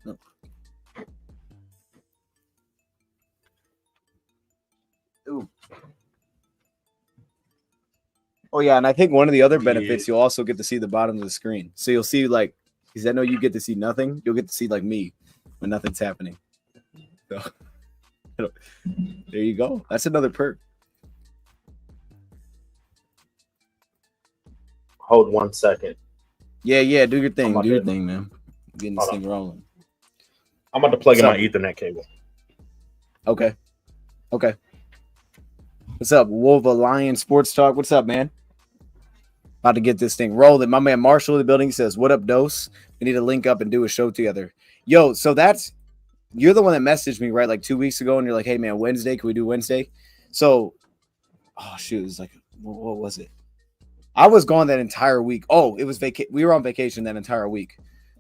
No. Ooh. Oh yeah, and I think one of the other benefits, you'll also get to see the bottom of the screen. So you'll see like, because I know you get to see nothing. You'll get to see like me when nothing's happening. So there you go. That's another perk. Hold 1 second. Yeah. Do your thing. Do your thing, man. Getting this thing rolling. I'm about to plug in my Ethernet cable. Okay. What's up, Wolva Lion Sports Talk? What's up, man? About to get this thing rolling. My man Marshall in the building says, "What up, Dose? We need to link up and do a show together." Yo, so you're the one that messaged me, right? Like 2 weeks ago, and you're like, "Hey, man, Wednesday, can we do Wednesday?" So, oh shoot, it was like, what was it? I was gone that entire week. Oh, it was we were on vacation that entire week.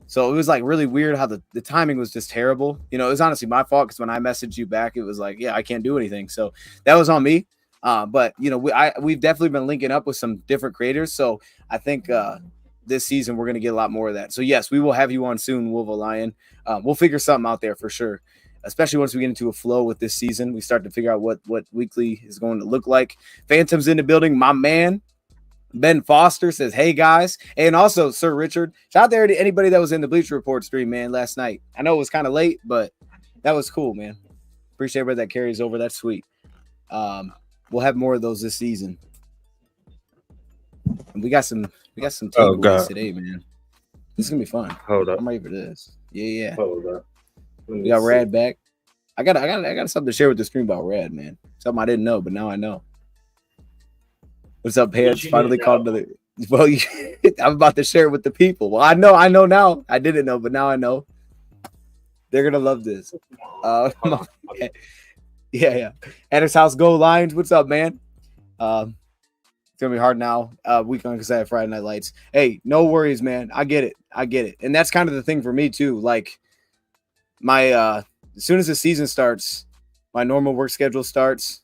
So it was like really weird how the timing was just terrible. You know, it was honestly my fault because when I messaged you back, it was like, yeah, I can't do anything. So that was on me. But you know, we've definitely been linking up with some different creators. So I think this season we're gonna get a lot more of that. So yes, we will have you on soon, Wolva Lion. We'll figure something out there for sure. Especially once we get into a flow with this season, we start to figure out what weekly is going to look like. Phantom's in the building, my man. Ben Foster says, "Hey guys," and also Sir Richard. Shout out there to anybody that was in the Bleacher Report stream, man, last night. I know it was kind of late, but that was cool, man. Appreciate everybody that carries over. That's sweet. We'll have more of those this season. And we got some takeaways today, man. This is gonna be fun. Hold up, I'm ready for this. Yeah. Hold up. We got Rad back. I got something to share with the stream about Rad, man. Something I didn't know, but now I know. What's up, Pants? Finally called another. Well, I'm about to share it with the people. Well, I know now. I didn't know, but now I know. They're gonna love this. Yeah. At his house, go Lions. What's up, man? It's gonna be hard now. Weekend because I have Friday Night Lights. Hey, no worries, man. I get it. And that's kind of the thing for me too. Like my as soon as the season starts, my normal work schedule starts.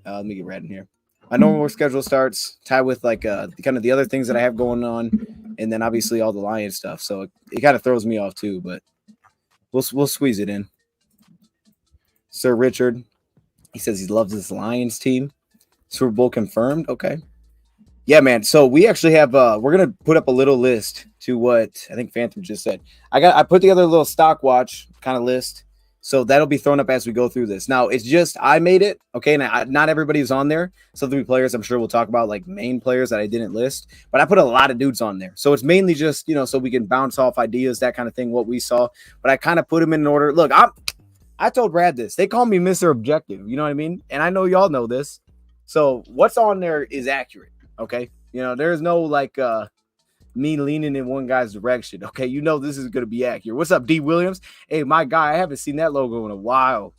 Let me get Rad in here. My normal work schedule starts tied with like kind of the other things that I have going on, and then obviously all the Lions stuff. So it kind of throws me off too, but we'll squeeze it in. Sir Richard, he says he loves this Lions team. Super Bowl confirmed. Okay, yeah, man. So we actually have we're gonna put up a little list to what I think Phantom just said. I put together a little stock watch kind of list. So that'll be thrown up as we go through this. Now, it's just I made it, okay? And not everybody's on there. So there'll be players I'm sure we'll talk about, like main players that I didn't list. But I put a lot of dudes on there. So it's mainly just, you know, so we can bounce off ideas, that kind of thing, what we saw. But I kind of put them in order. Look, I told Brad this. They call me Mr. Objective. You know what I mean? And I know y'all know this. So what's on there is accurate, okay? You know, there's no, like, me leaning in one guy's direction. Okay, you know this is going to be accurate. What's up, D. Williams? Hey, my guy, I haven't seen that logo in a while.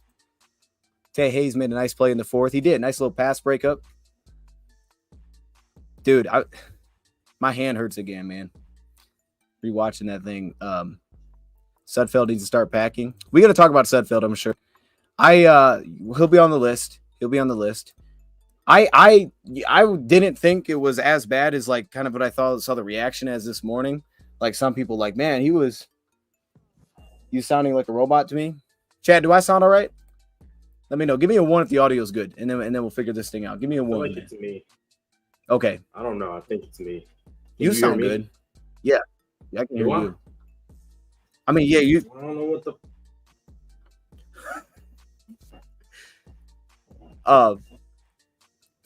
Tay Hayes made a nice play in the fourth. He did. Nice little pass breakup. Dude, my hand hurts again, man. Rewatching that thing. Sudfeld needs to start packing. We got to talk about Sudfeld, I'm sure. He'll be on the list. I didn't think it was as bad as like kind of what I saw the reaction as this morning. Like some people like, man, you sounding like a robot to me. Chad, do I sound all right? Let me know. Give me a 1 if the audio is good, and then we'll figure this thing out. Give me a 1. I feel like it's me. Okay. I don't know. I think it's me. You sound good. Yeah, I can hear you. I mean, yeah, you. I don't know what the.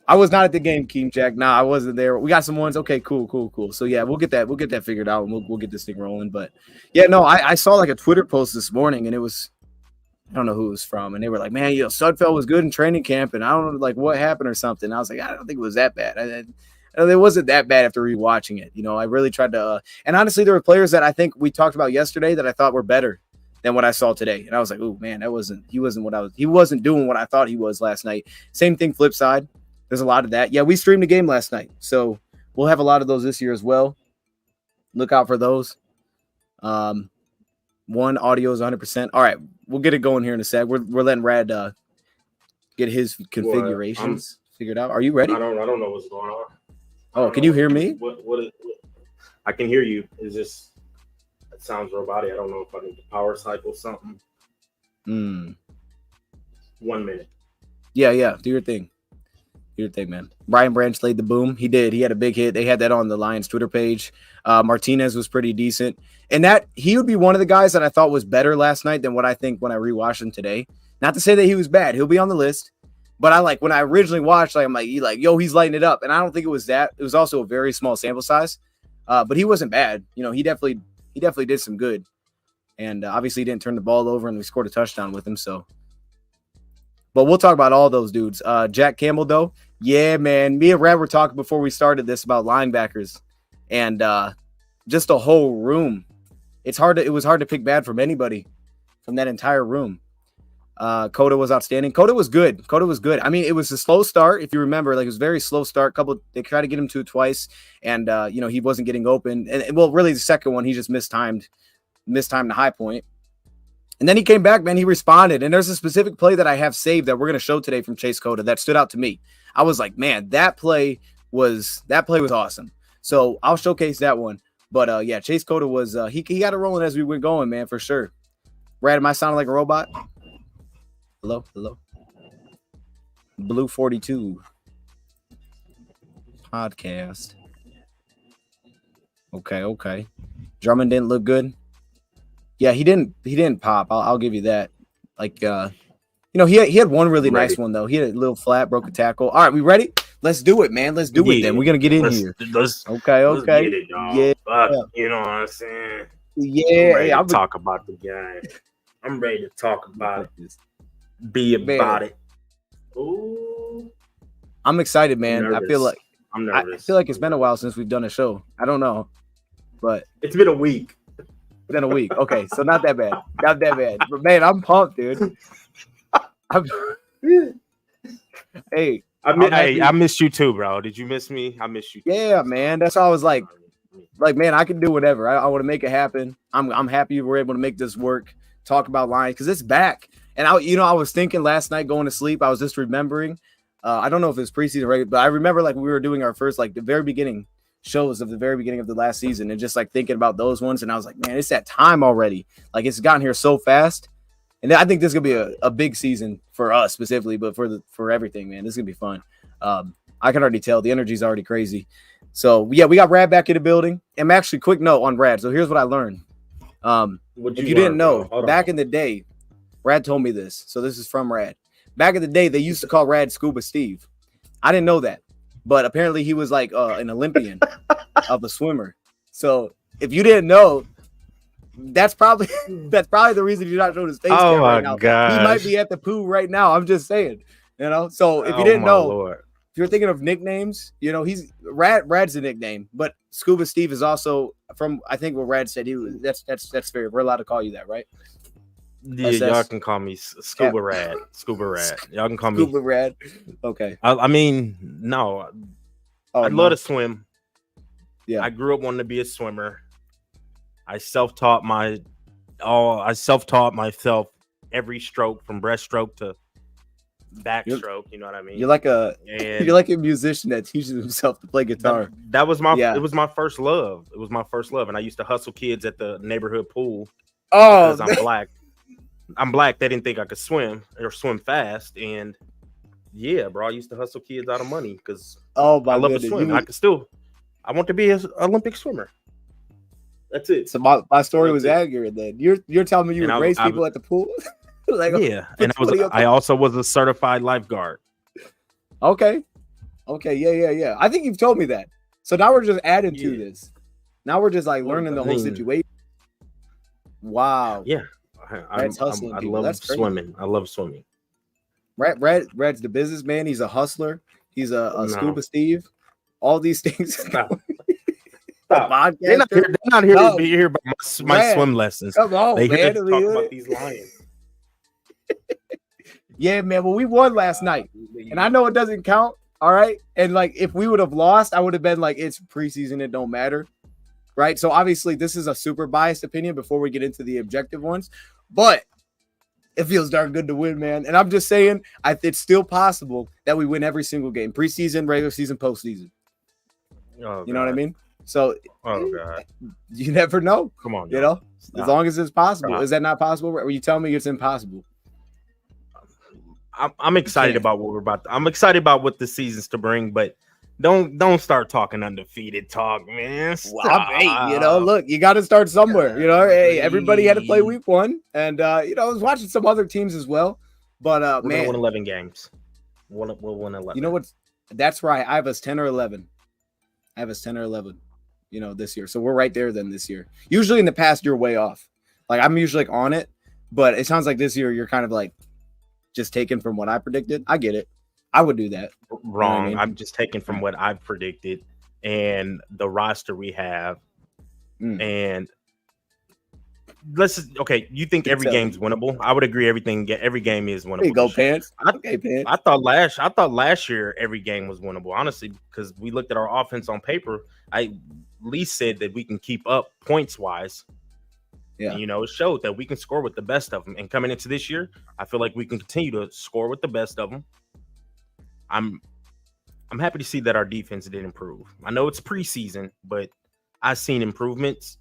I was not at the game, Keem Jack. Nah, I wasn't there. We got some ones. Okay, cool. So yeah, we'll get that figured out, and we'll get this thing rolling. But yeah, no, I saw like a Twitter post this morning, and it was, I don't know who it was from, and they were like, man, Sudfeld was good in training camp, and I don't know like what happened or something. I was like, I don't think it was that bad. It wasn't that bad after rewatching it. You know, I really tried to, and honestly, there were players that I think we talked about yesterday that I thought were better than what I saw today, and I was like, oh man, he wasn't doing what I thought he was last night. Same thing, flip side. There's a lot of that. Yeah, we streamed the game last night, so we'll have a lot of those this year as well. Look out for those. One audio is 100%. All right, we'll get it going here in a sec. We're letting Rad get his configurations figured out. Are you ready? I don't know what's going on. Oh, can you hear me? What I can hear you. Is this That sounds robotic. I don't know if I need to power cycle something. 1 minute. Yeah. Do your thing. Do your thing, man. Brian Branch laid the boom. He did. He had a big hit. They had that on the Lions Twitter page. Martinez was pretty decent. And that he would be one of the guys that I thought was better last night than what I think when I rewatched him today. Not to say that he was bad. He'll be on the list. But I like when I originally watched, I'm like, yo, he's lighting it up. And I don't think it was that. It was also a very small sample size. But he wasn't bad. You know, he definitely did some good. And obviously he didn't turn the ball over, and we scored a touchdown with him. So, but we'll talk about all those dudes. Jack Campbell, though. Yeah, man. Me and Brad were talking before we started this about linebackers, and just the whole room. It was hard to pick bad from anybody from that entire room. Coda was outstanding. Coda was good. I mean, it was a slow start. If you remember, like it was a very slow start. They tried to get him to it twice, and he wasn't getting open. And well, really the second one, he just mistimed the high point. And then he came back, man. He responded. And there's a specific play that I have saved that we're going to show today from Chase Coda that stood out to me. I was like, man, that play was awesome. So I'll showcase that one. But yeah, Chase Coda was he got it rolling as we went going, man, for sure. Brad, am I sounding like a robot? Hello. Blue 42 podcast. Okay. Drummond didn't look good. Yeah, he didn't pop. I'll give you that. Like, he had one really nice one though. He had a little flat, broke a tackle. All right, we ready? Let's do it, man. Let's do it then. We're gonna get in here. Okay. Let's get it, yeah. You know what I'm saying? Yeah. I'm ready to talk about the game. I'm ready to talk about it. Be about it. Ooh. I'm excited, man. I'm nervous. I feel like it's been a while since we've done a show. I don't know, but it's been a week. Okay, so not that bad. But man, I'm pumped, dude. Hey, I missed you too, bro. Did you miss me? I missed you too. Yeah, man. That's why I was like, man, I can do whatever. I want to make it happen. I'm happy we're able to make this work. Talk about Lions because it's back. And I was thinking last night going to sleep. I was just remembering. I don't know if it's preseason regular, but I remember like we were doing our first the very beginning shows of the very beginning of the last season, and just like thinking about those ones. And I was like, man, it's that time already. Like it's gotten here so fast. And I think this is gonna be a big season for us specifically, but for everything, man, this is gonna be fun. I can already tell the energy's already crazy. So yeah, we got Rad back in the building. And actually, quick note on Rad. So here's what I learned. If you didn't know, back in the day, Rad told me this. So this is from Rad. Back in the day, they used to call Rad Scuba Steve. I didn't know that, but apparently he was like an Olympian of a swimmer. So if you didn't know, that's probably the reason you're not showing his face cam right now. Gosh. He might be at the pool right now. I'm just saying, So if you didn't know, Lord. if you're thinking of nicknames, he's Rad's a nickname, but Scuba Steve is also from I think what Rad said he was. That's fair. We're allowed to call you that, right? Yeah, y'all can call me Scuba Rad. Scuba Rad. Y'all can call me Scuba Rad. Okay. I mean, no. I'd love to swim. Yeah. I grew up wanting to be a swimmer. I self-taught myself every stroke from breaststroke to backstroke. You know what I mean? You're like a musician that teaches himself to play guitar. That was it was my first love. It was my first love, and I used to hustle kids at the neighborhood pool. Oh, because I'm black. I'm black. They didn't think I could swim or swim fast, and yeah, bro, I used to hustle kids out of money because I love to swim. I want to be an Olympic swimmer. That's it. So my story was accurate then. You're telling me you would race people at the pool? Yeah, and I also was a certified lifeguard. Okay, yeah. I think you've told me that. So now we're just adding to this. Now we're just like learning the whole situation. Wow. Yeah. I love swimming. I love swimming. Red's the businessman. He's a hustler. He's a Scuba Steve. All these things. Stop. They're not here to be here about my swim lessons. Come on, they man. to talk about these Lions. Yeah, man. Well, we won last night, and I know it doesn't count. All right, and like if we would have lost, I would have been like, it's preseason. It don't matter. Right. So obviously, this is a super biased opinion before we get into the objective ones. But it feels darn good to win, man. And I'm just saying, it's still possible that we win every single game. Preseason, regular season, postseason. You know what I mean? So you never know. Come on, you know, stop. As long as it's possible. Stop. Is that not possible? Or you tell me it's impossible? I'm excited about what we're about. I'm excited about what the season's to bring, but don't start talking undefeated talk, man. Well, hey, you know, look, you got to start somewhere. You know, hey, everybody had to play week 1, and you know, I was watching some other teams as well. But we're man, gonna win 11 games. We'll win 11. You know what? That's right. I have us 10 or 11. You know, this year. So we're right there then this year. Usually in the past, you're way off. Like I'm usually like on it, but it sounds like this year you're kind of like just taken from what I predicted. I get it. I would do that. Wrong. You know what I mean? I'm just taking from what I've predicted and the roster we have. And okay. You think every game's winnable? I would agree. Every game is winnable. There you go, Pants. Okay, Pants. I thought last year every game was winnable, honestly, because we looked at our offense on paper. I at least said that we can keep up points wise. Yeah. And, you know, it showed that we can score with the best of them. And coming into this year, I feel like we can continue to score with the best of them. I'm happy to see that our defense did improve. I know it's preseason, but I've seen improvements,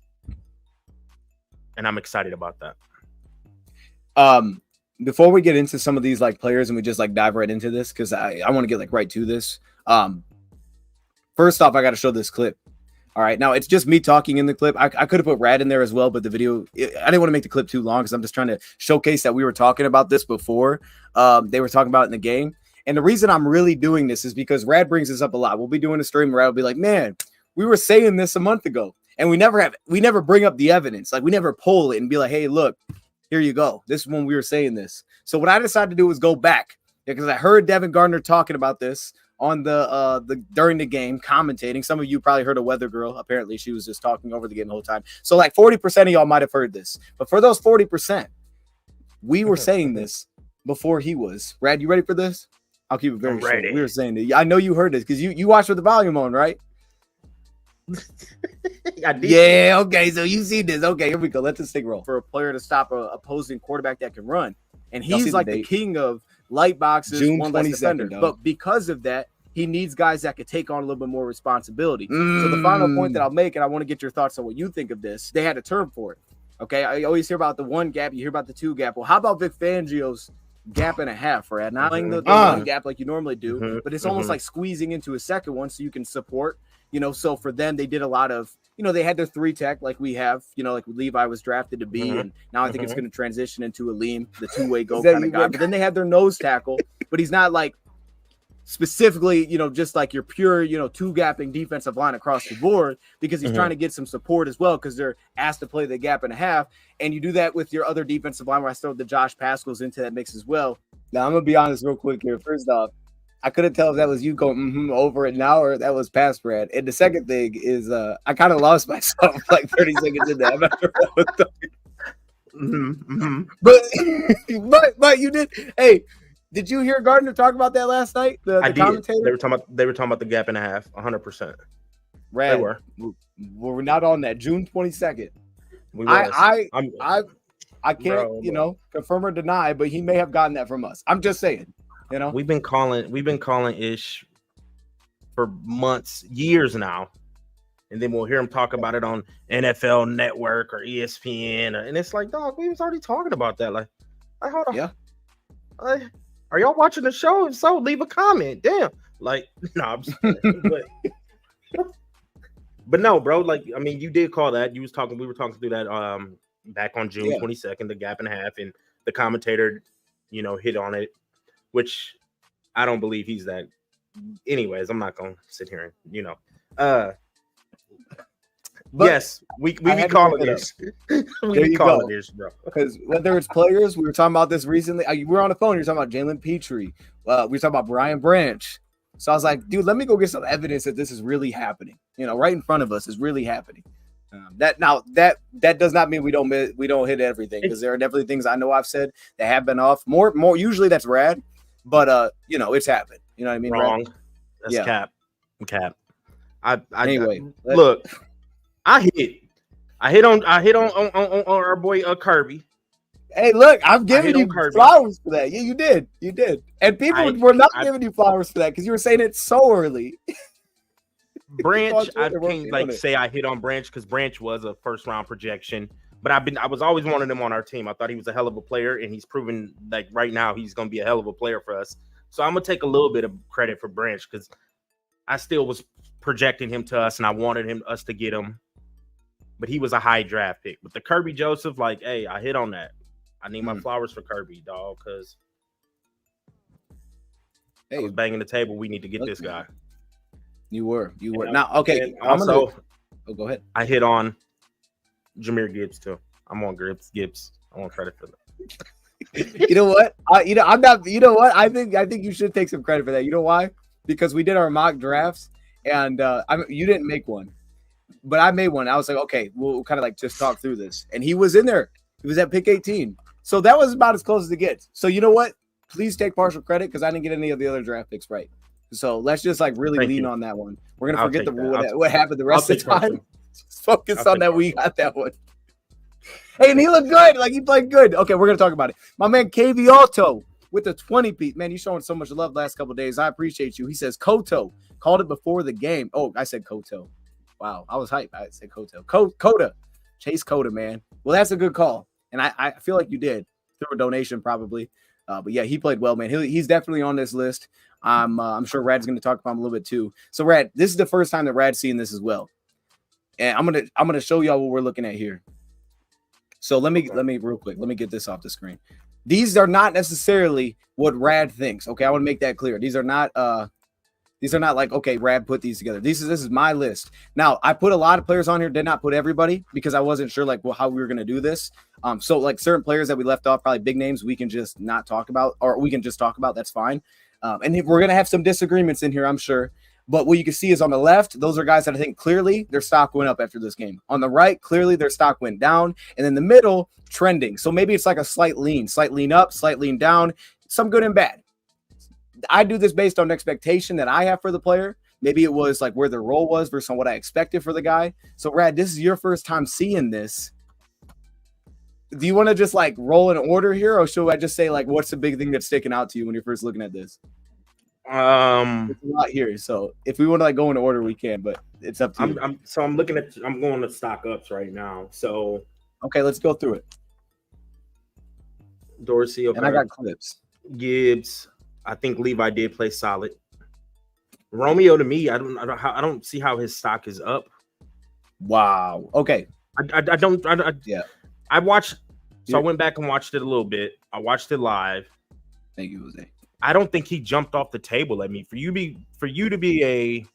and I'm excited about that. Before we get into some of these like players and we just like dive right into this, because I want to get like right to this. First off, I got to show this clip. All right, now it's just me talking in the clip. I could have put Rad in there as well, but the video, I didn't want to make the clip too long because I'm just trying to showcase that we were talking about this before. They were talking about it in the game. And the reason I'm really doing this is because Rad brings this up a lot. We'll be doing a stream. Rad will be like, man, we were saying this a month ago. And we never bring up the evidence. Like we never pull it and be like, hey, look, here you go. This is when we were saying this. So what I decided to do was go back because I heard Devin Gardner talking about this on the during the game, commentating. Some of you probably heard a Weather Girl. Apparently she was just talking over the game the whole time. So like 40% of y'all might have heard this. But for those 40%, we were saying this before he was. Rad, you ready for this? I'll keep it very short. We were saying that. I know you heard this because you watched with the volume on, right? I did. Yeah, okay. So you see this. Okay, here we go. Let this thing roll. For a player to stop a opposing quarterback that can run. And he's like the king of light boxes, June one less defender. But because of that, he needs guys that could take on a little bit more responsibility. So the final point that I'll make, and I want to get your thoughts on what you think of this, they had a term for it. Okay, I always hear about the 1 gap. You hear about the 2 gap. Well, how about Vic Fangio's gap and a half, Rad? Not playing the 1 gap like you normally do, but it's almost like squeezing into a second one so you can support. You know, so for them, they did a lot of, you know, they had their 3 tech like we have, you know, like Levi was drafted to be. And now I think it's going to transition into Aleem, the 2-way go kind of guy. But then they had their nose tackle, but he's not like specifically, you know, just like your pure, you know, 2-gapping defensive line across the board because he's trying to get some support as well because they're asked to play the gap and a half. And you do that with your other defensive line where I throw the Josh Pascals into that mix as well. Now, I'm going to be honest real quick here. First off, I couldn't tell if that was you going over it now or that was past Brad. And the second thing is I kind of lost myself like 30 seconds in that. But you did. Hey, did you hear Gardner talk about that last night? The commentator? They were talking about the gap and a half, 100%. Rad, we're not on that. June 22nd. We I can't, you know, confirm or deny, but he may have gotten that from us. I'm just saying. You know, we've been calling Ish for months, years now, and then we'll hear him talk about it on NFL Network or ESPN, and it's like, dog, we was already talking about that. Like hold on, are y'all watching the show? If so, leave a comment. Damn, like, no, I'm just kidding, but no, bro. Like, I mean, you did call that. We were talking through that back on June 22nd, the gap and a half, and the commentator, you know, hit on it. Which I don't believe he's that. Anyways, I'm not gonna sit here and, you know. Yes, we be calling this. We be calling this, bro. Because whether it's players, we were talking about this recently. We were on the phone. You're talking about Jalen Petrie. We were talking about Brian Branch. So I was like, dude, let me go get some evidence that this is really happening. You know, right in front of us is really happening. That does not mean we don't hit everything because there are definitely things I know I've said that have been off. More usually that's Rad. But you know, it's happened. You know what I mean? Wrong. Right? That's cap. Anyway, look, I hit on our boy Kirby. Hey, look, I'm giving you flowers for that. Yeah, you did. And people were not giving you flowers for that because you were saying it so early. Branch, I can't like say I hit on Branch because Branch was a first round projection. But I was always wanting him on our team. I thought he was a hell of a player, and he's proven like right now he's going to be a hell of a player for us. So I'm gonna take a little bit of credit for Branch because I still was projecting him to us, and I wanted us to get him. But he was a high draft pick. But the Kirby Joseph, like, hey, I hit on that. I need my flowers for Kirby, dog, because I was banging the table. We need to get this guy. You were. Now, okay. Go ahead. I hit on Jahmyr Gibbs too. I'm on Gibbs. I want credit for that. You know what? I'm not. You know what? I think you should take some credit for that. You know why? Because we did our mock drafts, and you didn't make one, but I made one. I was like, okay, we'll kind of like just talk through this, and he was in there. He was at pick 18, so that was about as close as it gets. So you know what? Please take partial credit because I didn't get any of the other draft picks right. So let's just like really lean on that one. We're gonna forget what happened the rest of the time. Just focus on that. We got that one. Hey, and he looked good. Like he played good. Okay, we're gonna talk about it. My man KV Alto with the 20-piece. Man, you showing so much love last couple of days. I appreciate you. He says Koto called it before the game. Oh, I said Koto. Wow, I was hyped. I said Koto. Coda. Chase Coda, man. Well, that's a good call. And I feel like you did through a donation probably. But yeah, he played well, man. He's definitely on this list. I'm sure Rad's going to talk about him a little bit too. So Rad, this is the first time that Rad's seeing this as well. And I'm gonna show y'all what we're looking at here. So let me real quick. Let me get this off the screen. These are not necessarily what Rad thinks. Okay, I want to make that clear. These are not like, okay, Rad put these together. This is my list. Now, I put a lot of players on here, did not put everybody because I wasn't sure like how we were going to do this. So like certain players that we left off, probably big names, we can just not talk about, or we can just talk about. That's fine. And we're going to have some disagreements in here, I'm sure. But what you can see is on the left, those are guys that I think clearly their stock went up after this game. On the right, clearly their stock went down. And then the middle, trending. So maybe it's like a slight lean up, slight lean down, some good and bad. I do this based on expectation that I have for the player. Maybe it was like where their role was versus on what I expected for the guy. So Rad, this is your first time seeing this. Do you want to just like roll in order here, or should I just say like what's the big thing that's sticking out to you when you're first looking at this? It's a lot here, so if we want to like go in order, we can, but it's up to you. I'm going to stock ups right now. So okay, let's go through it. Dorsey, okay. And I got clips. Gibbs. I think Levi did play solid. Romeo, to me, I don't see how his stock is up. Wow. Okay. Yeah. I watched. So I went back and watched it a little bit. I watched it live. Thank you, Jose. I don't think he jumped off the table at me. For you to be a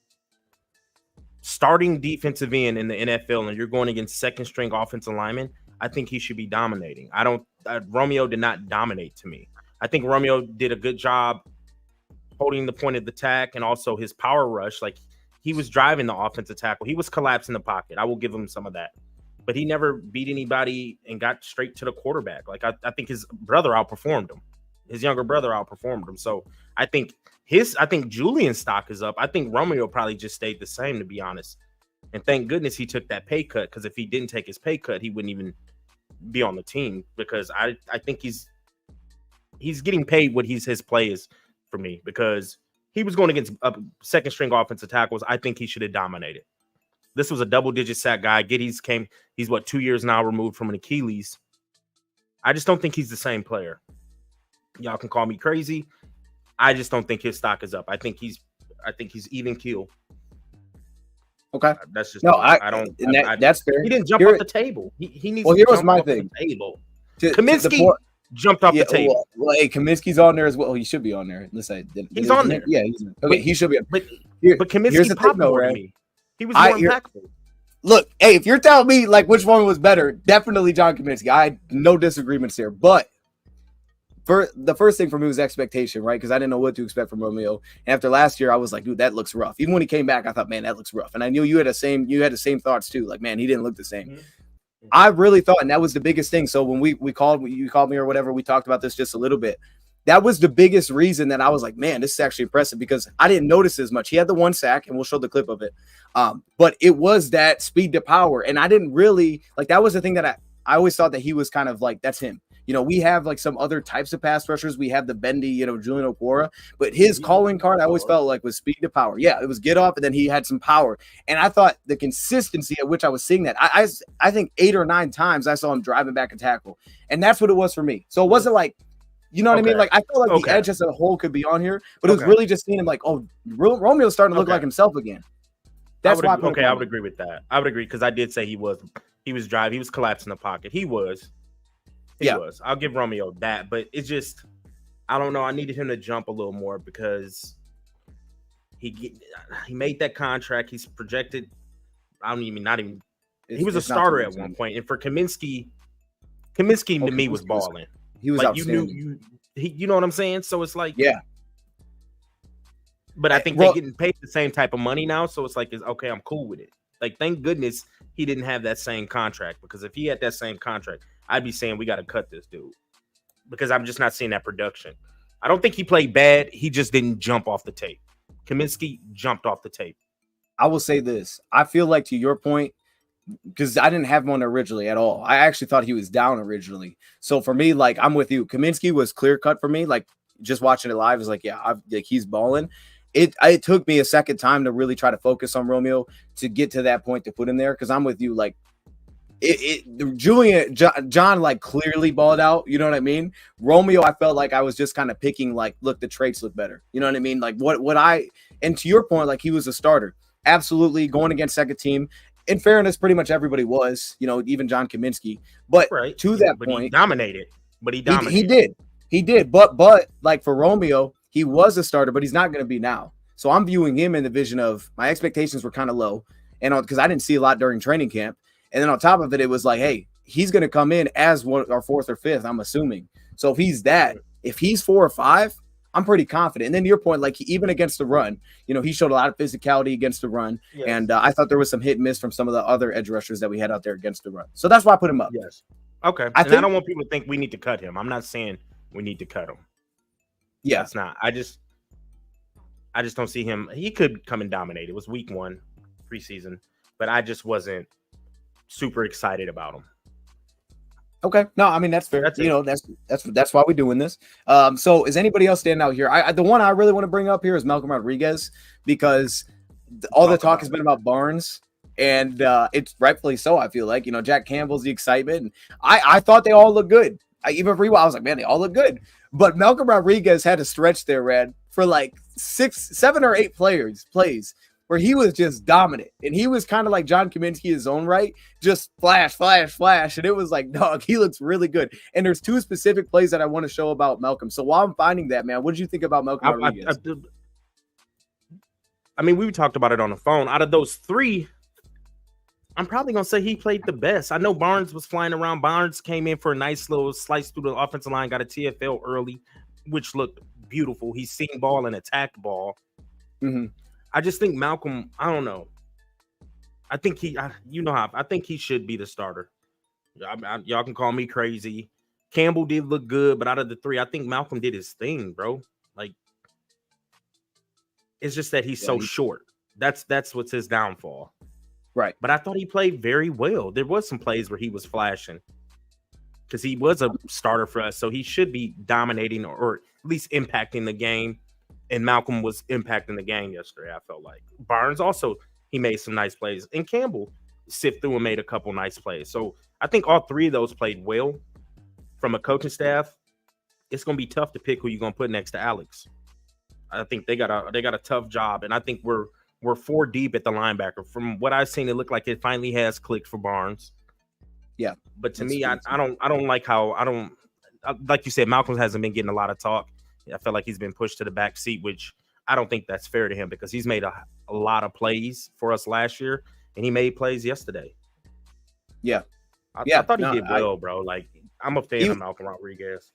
starting defensive end in the NFL and you're going against second string offensive lineman, I think he should be dominating. Romeo did not dominate to me. I think Romeo did a good job holding the point of the tack and also his power rush. Like he was driving the offensive tackle. He was collapsing the pocket. I will give him some of that. But he never beat anybody and got straight to the quarterback. Like I think his brother outperformed him. His younger brother outperformed him. So I think Julian's stock is up. I think Romeo probably just stayed the same, to be honest. And thank goodness he took that pay cut, because if he didn't take his pay cut, he wouldn't even be on the team, because I think he's getting paid what his play is for me, because he was going against second string offensive tackles. I think he should have dominated. This was a double-digit sack guy. He's 2 years now removed from an Achilles. I just don't think he's the same player. Y'all can call me crazy. I just don't think his stock is up. I think he's even keel. Okay, that's just that's fair. He didn't jump off the table. He needs. Well, here was my thing. Kaminsky jumped off the table. Well, hey, Kaminsky's on there as well. He should be on there. Let's say he's on there. Yeah, he should be. But Kaminsky popped more than me. He was more impactful. Look, hey, if you're telling me like which one was better, definitely John Kaminsky. I had no disagreements here. But the first thing for me was expectation, right? Because I didn't know what to expect from Romeo. And after last year, I was like, dude, that looks rough. Even when he came back, I thought, man, that looks rough. And I knew you had the same thoughts too. Like, man, he didn't look the same. Mm-hmm. I really thought, and that was the biggest thing. So when you called me or whatever, we talked about this just a little bit. That was the biggest reason that I was like, man, this is actually impressive, because I didn't notice as much. He had the one sack, and we'll show the clip of it. But it was that speed to power. And I didn't really like, that was the thing that I always thought that he was kind of like, that's him. We have like some other types of pass rushers. We have the bendy, Julian Okwara, but his calling card I always felt like was speed to power. Yeah, it was get off, and then he had some power. And I thought the consistency at which I was seeing that, I think 8 or 9 times I saw him driving back a tackle, and that's what it was for me. So it wasn't like, you know what I mean? Like I felt like the edge as a whole could be on here, but it was really just seeing him like, oh, Romeo's starting to look like himself again. That's why. I would agree with that. I would agree because I did say he was driving, he was collapsing the pocket. He was. I'll give Romeo that, but it's just, I don't know. I needed him to jump a little more because he made that contract. He's projected. He was a starter at one point, and for Kaminsky to me was balling. He was outstanding. You know what I'm saying? So it's like, yeah. But I think they're getting paid the same type of money now, so it's like, okay, I'm cool with it. Like, thank goodness he didn't have that same contract, because if he had that same contract, I'd be saying we got to cut this dude, because I'm just not seeing that production. I don't think he played bad. He just didn't jump off the tape. Kaminsky jumped off the tape. I will say this. I feel like, to your point, because I didn't have him on originally at all. I actually thought he was down originally. So for me, like, I'm with you. Kaminsky was clear cut for me. Like, just watching it live is like, yeah, he's balling. It took me a second time to really try to focus on Romeo to get to that point to put him there, because I'm with you. Like, John like clearly balled out. You know what I mean? Romeo, I felt like I was just kind of picking, like, look, the traits look better. You know what I mean? Like, and to your point, like, he was a starter. Absolutely going against second team. In fairness, pretty much everybody was, even John Kaminsky. But to that point, he dominated. He did. But like for Romeo, he was a starter, but he's not going to be now. So I'm viewing him in the vision of, my expectations were kind of low, and because I didn't see a lot during training camp. And then on top of it, it was like, hey, he's going to come in as our 4th or 5th, I'm assuming. So if he's 4 or 5, I'm pretty confident. And then to your point, like, even against the run, he showed a lot of physicality against the run. Yes. And I thought there was some hit and miss from some of the other edge rushers that we had out there against the run. So that's why I put him up. Yes. Okay. I don't want people to think we need to cut him. I'm not saying we need to cut him. Yeah. It's not. I just don't see him. He could come and dominate. It was week 1 preseason, but I just wasn't super excited about him. Okay. No, I mean, that's fair. That's why we're doing this. So is anybody else standing out here? The one I really want to bring up here is Malcolm Rodriguez, because all the talk has been about Barnes, and it's rightfully so. I feel like, Jack Campbell's the excitement. And I thought they all looked good. I was like, man, they all look good. But Malcolm Rodriguez had a stretch there, Red, for like 7 or 8 plays where he was just dominant. And he was kind of like John Kaminsky in his own right, just flash. And it was like, dog, he looks really good. And there's 2 specific plays that I want to show about Malcolm. So while I'm finding that, man, what did you think about Malcolm Rodriguez? I mean, we talked about it on the phone. Out of those 3, I'm probably going to say he played the best. I know Barnes was flying around. Barnes came in for a nice little slice through the offensive line, got a TFL early, which looked beautiful. He's seen ball and attacked ball. Mm-hmm. I just think Malcolm, I don't know. I think I think he should be the starter. Y'all can call me crazy. Campbell did look good, but out of the 3, I think Malcolm did his thing, bro. Like, it's just that he's so short. That's what's his downfall. Right. But I thought he played very well. There was some plays where he was flashing, because he was a starter for us. So he should be dominating or at least impacting the game. And Malcolm was impacting the game yesterday, I felt like. Barnes also, he made some nice plays. And Campbell sifted through and made a couple nice plays. So I think all 3 of those played well. From a coaching staff, it's going to be tough to pick who you're going to put next to Alex. I think they got a tough job. And I think we're 4 deep at the linebacker. From what I've seen, it looked like it finally has clicked for Barnes. Yeah. But to me, I don't like how like you said, Malcolm hasn't been getting a lot of talk. I feel like he's been pushed to the back seat, which I don't think that's fair to him, because he's made a lot of plays for us last year, and he made plays yesterday. Yeah. I thought he did well, bro. Like, I'm a fan of Malcolm Rodriguez.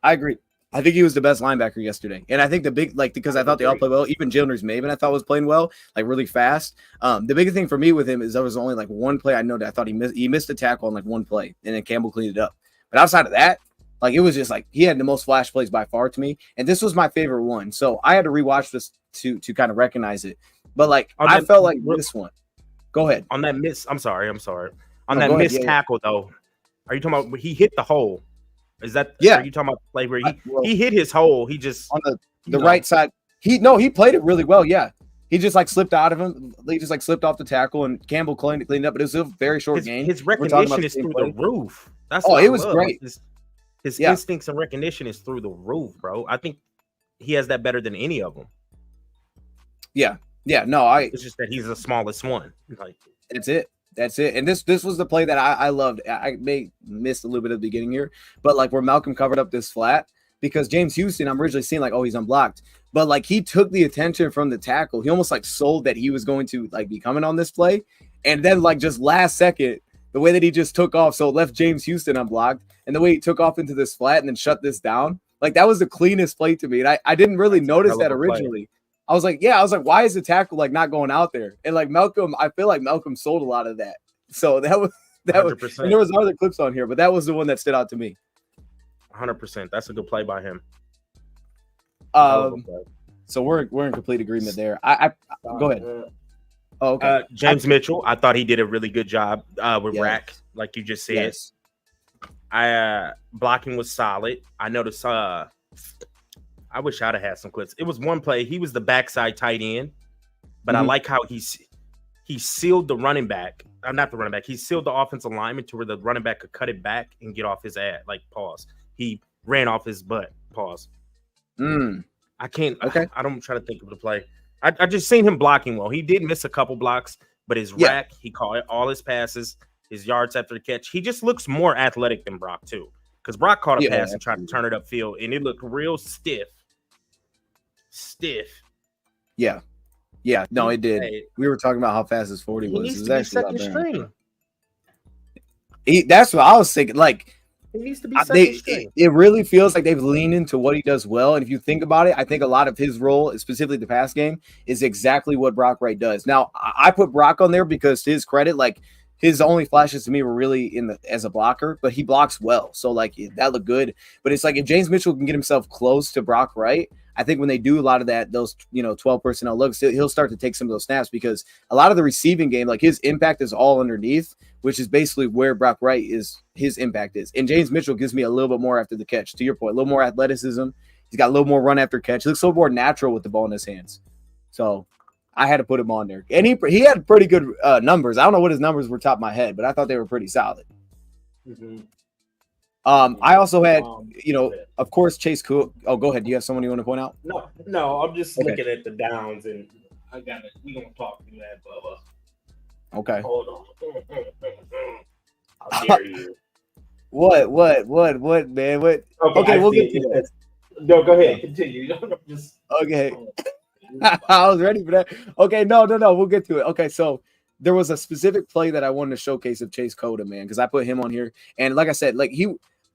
I agree. I think he was the best linebacker yesterday. And I think because I thought they all played well, even Jalen Maven, I thought was playing well, like really fast. The big thing for me with him is there was only like 1 play I know that I thought he missed a tackle on like 1 play, and then Campbell cleaned it up. But outside of that, like, it was just like he had the most flash plays by far to me. And this was my favorite one. So I had to rewatch this to kind of recognize it. But like, I felt like this one. Go ahead. On that miss, I'm sorry. On that missed tackle, though, are you talking about he hit the hole? Is that yeah? Are you talking about the play where he hit his hole? He just on the right side. He played it really well. Yeah, he just like slipped out of him. He just like slipped off the tackle, and Campbell cleaned it up. But it was a very short game. His recognition is through the roof. That's it was great. His instincts and recognition is through the roof, bro. I think he has that better than any of them. Yeah. No, it's just that he's the smallest one. Like that's it. And this was the play that I loved. I may miss a little bit of the beginning here, but like where Malcolm covered up this flat, because James Houston, I'm originally seeing like, oh, he's unblocked, but like he took the attention from the tackle. He almost like sold that he was going to like be coming on this play, and then like just last second, the way that he just took off, so it left James Houston unblocked, and the way he took off into this flat and then shut this down, like that was the cleanest play to me. And I didn't really notice that originally. I was like, why is the tackle like not going out there? And like Malcolm, I feel like Malcolm sold a lot of that. So that was, and there was other clips on here, but that was the one that stood out to me. 100%. That's a good play by him. So we're in complete agreement there. I go ahead. Oh, okay. James Mitchell, I thought he did a really good job with Rack, like you just said. Yes. Blocking was solid. I noticed. I wish I'd have had some clips. It was one play. He was the backside tight end, but I like how he sealed the running back. Not the running back. He sealed the offensive lineman to where the running back could cut it back and get off his ass. Like pause. He ran off his butt. Pause. I can't. Okay. I don't try to think of the play. I just seen him blocking well. He did miss a couple blocks, but his rack, he caught all his passes, his yards after the catch. He just looks more athletic than Brock too, because Brock caught a pass and tried to turn it upfield, and it looked real stiff. Yeah. No, it did. We were talking about how fast his 40 was. It was actually second string. That's what I was thinking. Like, he needs to be second string. It really feels like they've leaned into what he does well. And if you think about it, I think a lot of his role, specifically the pass game, is exactly what Brock Wright does. Now, I put Brock on there because to his credit, like his only flashes to me were really as a blocker, but he blocks well. So like that looked good. But it's like if James Mitchell can get himself close to Brock Wright, I think when they do a lot of that, those 12 personnel looks, he'll start to take some of those snaps, because a lot of the receiving game, like his impact is all underneath, which is basically where Brock Wright is. His impact is, and James Mitchell gives me a little bit more after the catch. To your point, a little more athleticism. He's got a little more run after catch. He looks a little more natural with the ball in his hands. So I had to put him on there, and he had pretty good numbers. I don't know what his numbers were top of my head, but I thought they were pretty solid. I also had, of course, Chase Cook. Oh, go ahead. Do you have someone you want to point out? No. I'm just looking at the downs, and I got it. We gonna talk through that, Bubba. Okay. Hold on. How dare you? What, man? What? Okay, we'll get to that. No, go ahead. Continue. Okay. I was ready for that. Okay, no. We'll get to it. Okay, so there was a specific play that I wanted to showcase of Chase Coda, man, because I put him on here, and like I said, like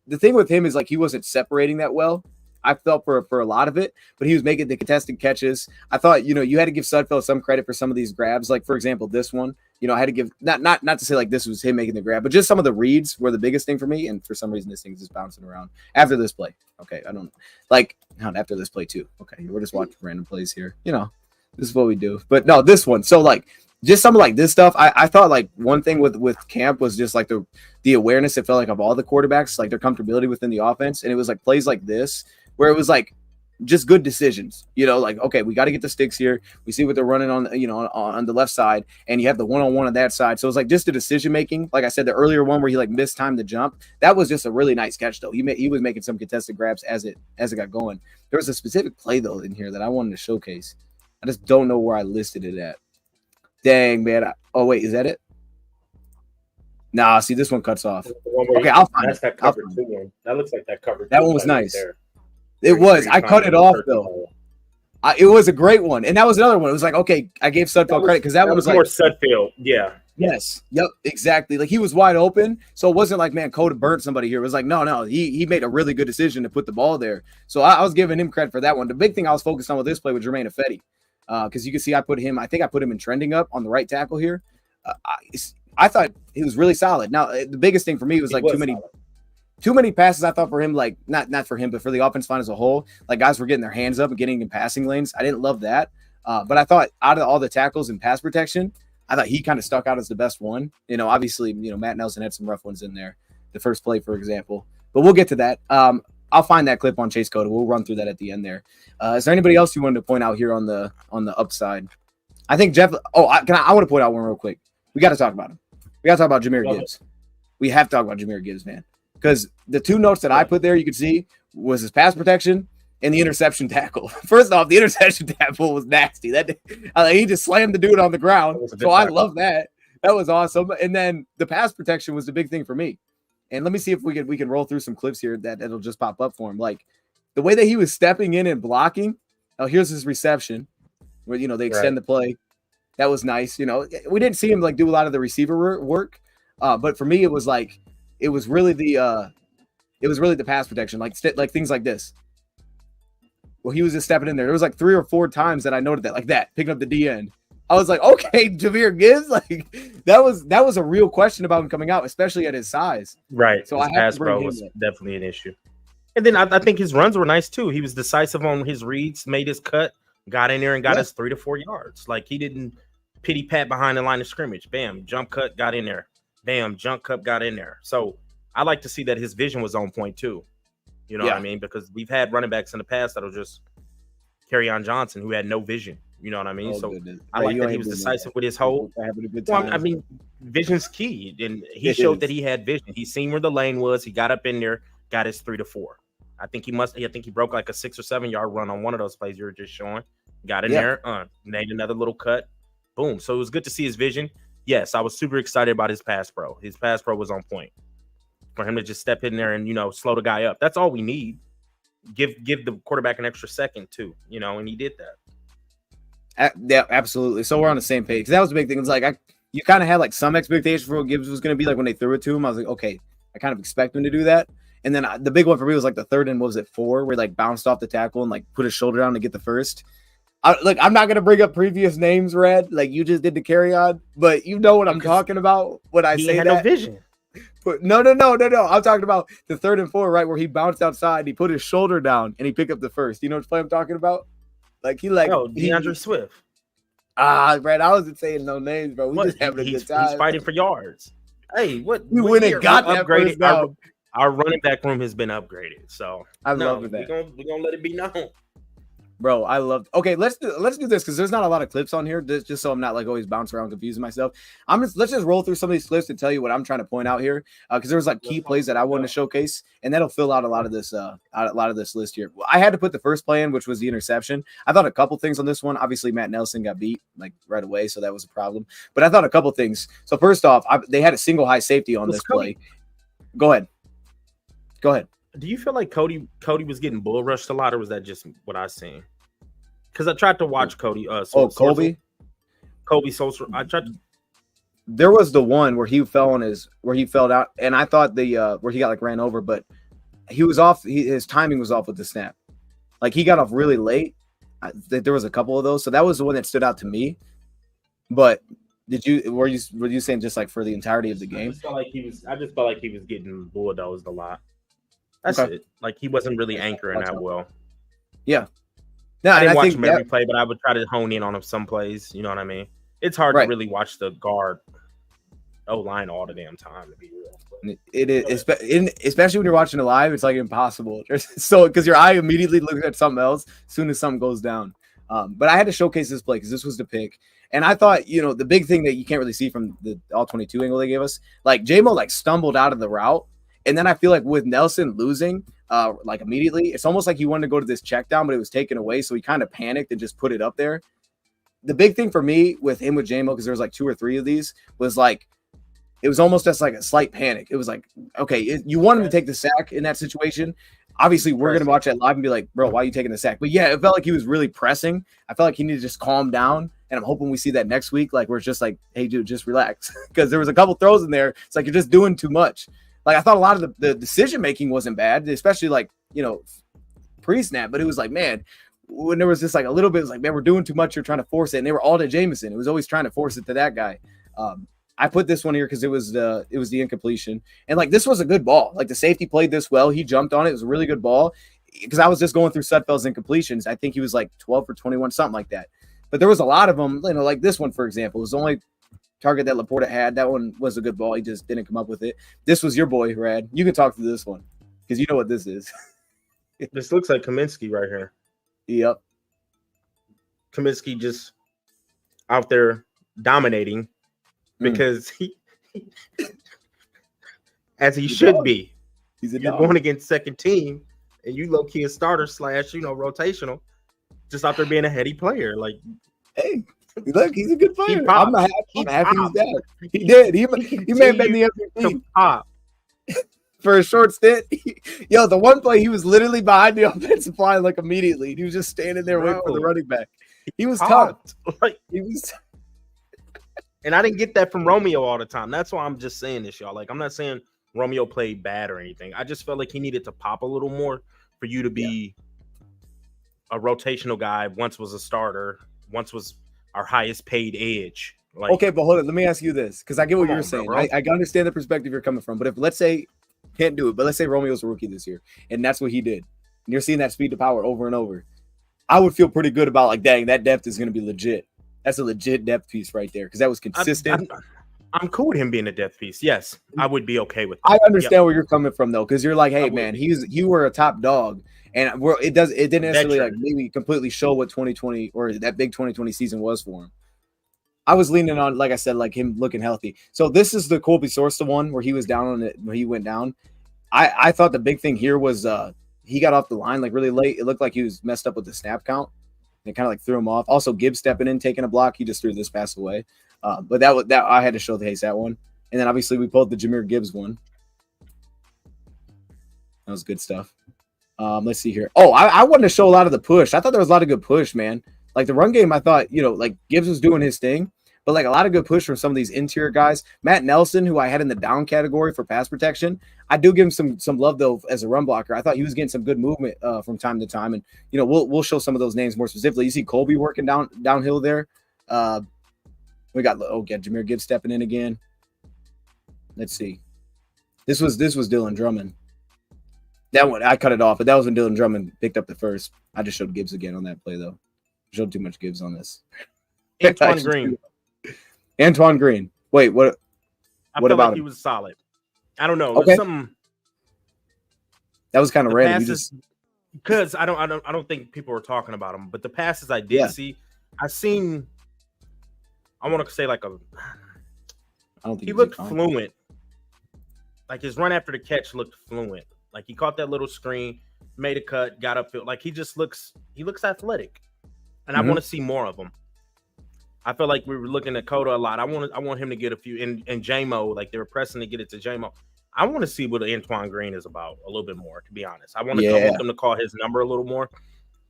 the thing with him is like he wasn't separating that well. I felt for a lot of it, but he was making the contested catches. I thought, you had to give Sudfeld some credit for some of these grabs. Like, for example, this one, I had to give not to say like this was him making the grab, but just some of the reads were the biggest thing for me. And for some reason, this thing's just bouncing around after this play. Okay. I don't like after this play too. Okay. We're just watching random plays here. This is what we do, but no, this one. So like, just some of like this stuff. I thought like one thing with Camp was just like the awareness, it felt like, of all the quarterbacks, like their comfortability within the offense. And it was like plays like this, where it was like just good decisions, like, okay, we got to get the sticks here. We see what they're running on, on the left side, and you have the one-on-one on that side. So it's like just the decision-making. Like I said, the earlier one where he like mistimed the jump, that was just a really nice catch though. He was making some contested grabs as it got going. There was a specific play though in here that I wanted to showcase. I just don't know where I listed it at. Dang, man. Oh wait, is that it? Nah, see, this one cuts off. Okay, I'll find it. That cover two one. That looks like that cover. That one was nice. It was. I cut it off though. It was a great one, and that was another one. It was like, okay, I gave Sudfeld credit because that one was like more Sudfeld. Yeah. Yes. Yep. Exactly. Like he was wide open, so it wasn't like, man, Coda burnt somebody here. It was like, no. He made a really good decision to put the ball there. So I was giving him credit for that one. The big thing I was focused on with this play with Jermaine Ifedi, because you can see I put him in trending up on the right tackle here. I thought he was really solid. Now the biggest thing for me was like too many passes. I thought for him, like not for him, but for the offense line as a whole, like guys were getting their hands up and getting in passing lanes. I didn't love that, but I thought out of all the tackles and pass protection, I thought he kind of stuck out as the best one. Obviously, Matt Nelson had some rough ones in there. The first play, for example, But we'll get to that. I'll find that clip on Chase Cota. We'll run through that at the end there. Is there anybody else you wanted to point out here on the upside? I think Jeff. Oh, I want to point out one real quick. We got to talk about him. We got to talk about Jahmyr Gibbs. We have to talk about Jahmyr Gibbs, man. Because the two notes that I put there, you could see, was his pass protection and the interception tackle. First off, the interception tackle was nasty. He just slammed the dude on the ground. So I love that. That was awesome. And then the pass protection was the big thing for me. And let me see if we can roll through some clips here that'll just pop up for him. Like the way that he was stepping in and blocking. Oh, here's his reception where, they extend the play. That was nice. We didn't see him like do a lot of the receiver work. But for me, it was really the pass protection, like things like this. Well, he was just stepping in there. There was like 3 or 4 times that I noted that, like that, picking up the D end. I was like, okay, Jahmyr Gibbs, like that was a real question about him coming out, especially at his size. Right. So his pass pro was definitely an issue. And then I think his runs were nice too. He was decisive on his reads, made his cut, got in there and got us 3 to 4 yards. Like he didn't pity pat behind the line of scrimmage. Bam, jump cut, got in there. Bam, jump cut, got in there. So I like to see that his vision was on point too. You know what I mean? Because we've had running backs in the past that'll just carry on Johnson who had no vision. You know what I mean? I like that he was decisive with his hold. Well, I mean, vision's key. And he showed that he had vision. He seen where the lane was. He got up in there, got his 3 to 4. I think he broke like a 6 or 7 yard run on one of those plays you were just showing. Got in there, made another little cut. Boom. So it was good to see his vision. Yes, I was super excited about his pass pro. His pass pro was on point. For him to just step in there and, slow the guy up. That's all we need. Give the quarterback an extra second too, and he did that. Yeah, absolutely. So we're on the same page. That was the big thing. It's like you kind of had like some expectation for what Gibbs was going to be like when they threw it to him. I was like, okay, I kind of expect him to do that. And then the big one for me was like the third and what was it 4, where he like bounced off the tackle and like put his shoulder down to get the first. I'm not going to bring up previous names, Red, like you just did the carry on, but you know what I'm talking about when I say that. He had no vision. But no. I'm talking about the 3rd and 4, right, where he bounced outside, he put his shoulder down, and he picked up the first. You know which play I'm talking about? Like DeAndre Swift. Brad, I wasn't saying no names, bro. We just having a good time. He's fighting for yards. Hey, what? We went and got that first down. Our running back room has been upgraded, so I love that. We're gonna let it be known. Bro, I love. Okay, let's do this because there's not a lot of clips on here. Just so I'm not like always bouncing around confusing myself. Let's just roll through some of these clips and tell you what I'm trying to point out here because there's like key plays that I wanted to showcase, and that'll fill out a lot of this list here. I had to put the first play in, which was the interception. I thought a couple things on this one. Obviously, Matt Nelson got beat like right away, so that was a problem. But I thought a couple things. So first off, they had a single high safety on this play. Go ahead. Do you feel like Cody was getting bull rushed a lot, or was that just what I seen? Because I tried to watch Cody. Colby Solskjaer. I tried to. There was the one where he fell out, and I thought where he got like ran over, but he was off. His timing was off with the snap. Like he got off really late. There was a couple of those, so that was the one that stood out to me. But were you saying just like for the entirety of the game? I just felt like he was getting bulldozed a lot. That's it. Like he wasn't really anchoring that well. Yeah. No, I didn't watch him every play, but I would try to hone in on him some plays. You know what I mean? It's hard to really watch the guard O-line all the damn time, to be real. It is, especially when you're watching it live. It's like impossible. So because your eye immediately looks at something else as soon as something goes down. But I had to showcase this play because this was the pick. And I thought, the big thing that you can't really see from the all 22 angle they gave us, like J-Mo like stumbled out of the route. And then I feel like with Nelson losing, like immediately, it's almost like he wanted to go to this check down, but it was taken away. So he kind of panicked and just put it up there. The big thing for me with him with J-Mo, because there was like 2 or 3 of these, was like, it was almost just like a slight panic. It was like, okay, you want him to take the sack in that situation. Obviously, we're going to watch that live and be like, bro, why are you taking the sack? But yeah, it felt like he was really pressing. I felt like he needed to just calm down. And I'm hoping we see that next week. Like, we're just like, hey, dude, just relax. Because there was a couple throws in there. It's like, you're just doing too much. Like, I thought a lot of the decision-making wasn't bad, especially, like, pre-snap. But it was like, man, when there was just, like, a little bit, it was like, man, we're doing too much. You're trying to force it. And they were all to Jameson. It was always trying to force it to that guy. I put this one here because it was the incompletion. And, like, this was a good ball. Like, the safety played this well. He jumped on it. It was a really good ball. Because I was just going through Sudfeld's incompletions. I think he was, like, 12 for 21, something like that. But there was a lot of them, like this one, for example, was the only target that Laporta had. That one was a good ball. He just didn't come up with it. This was your boy, Rad. You can talk through this one. because you know what this is. This looks like Kaminsky right here. Yep. Kaminsky just out there dominating because he as he should be. You're going against second team, and you low key a starter / rotational, just out there being a heady player. Like, hey, look, he's a good player. I'm happy he's that. He did. He may have been the MVP for a short stint. Yo, the one play he was literally behind the offensive line like immediately. He was just standing there waiting for the running back. He was tough. Like he was. And I didn't get that from Romeo all the time. That's why I'm just saying this, y'all. Like, I'm not saying Romeo played bad or anything. I just felt like he needed to pop a little more for you to be a rotational guy. Once was a starter. Once was our highest paid edge. Like, okay, but hold on. Let me ask you this, because I get what you're saying. I understand the perspective you're coming from. But if, let's say, can't do it, but let's say Romeo's a rookie this year, and that's what he did, and you're seeing that speed to power over and over, I would feel pretty good about, like, dang, that depth is going to be legit. That's a legit depth piece right there, because that was consistent. I'm cool with him being a depth piece. Yes, I would be okay with that. I understand where you're coming from, though, because you're like, hey, man, you were a top dog, and it didn't necessarily like maybe completely show what 2020 or that big 2020 season was for him. I was leaning on, like I said, like him looking healthy. So this is the Colby Sorsta one where he was down on it when he went down. I thought the big thing here was he got off the line like really late. It looked like he was messed up with the snap count. It kind of like threw him off. Also, Gibbs stepping in, taking a block. He just threw this pass away. But that I had to show the Hayes that one. And then obviously we pulled the Jahmyr Gibbs one. That was good stuff. Let's see here. Oh, I wanted to show a lot of the push. I thought there was a lot of good push, man. Like the run game, I thought, like Gibbs was doing his thing, but like a lot of good push from some of these interior guys. Matt Nelson, who I had in the down category for pass protection, I do give him some love though as a run blocker. I thought he was getting some good movement from time to time, and we'll show some of those names more specifically. You see Colby working downhill there. We got Jahmyr Gibbs stepping in again. Let's see. This was Dylan Drummond. That one I cut it off, but that was when Dylan Drummond picked up the first. I just showed Gibbs again on that play though. Showed too much Gibbs on this. Antoine Green. Antoine Green. Wait, what? I felt like he was solid. I don't know. Okay. Something that was kind of random. Because I don't think people were talking about him, but the passes I did see, I want to say like I don't think he looked fluent. Like his run after the catch looked fluent. Like he caught that little screen, made a cut, got upfield. Like he looks athletic. And I want to see more of him. I feel like we were looking at Coda a lot. I want him to get a few and J-Mo, like they were pressing to get it to J-Mo. I want to see what Antoine Green is about a little bit more, to be honest. I want them to call his number a little more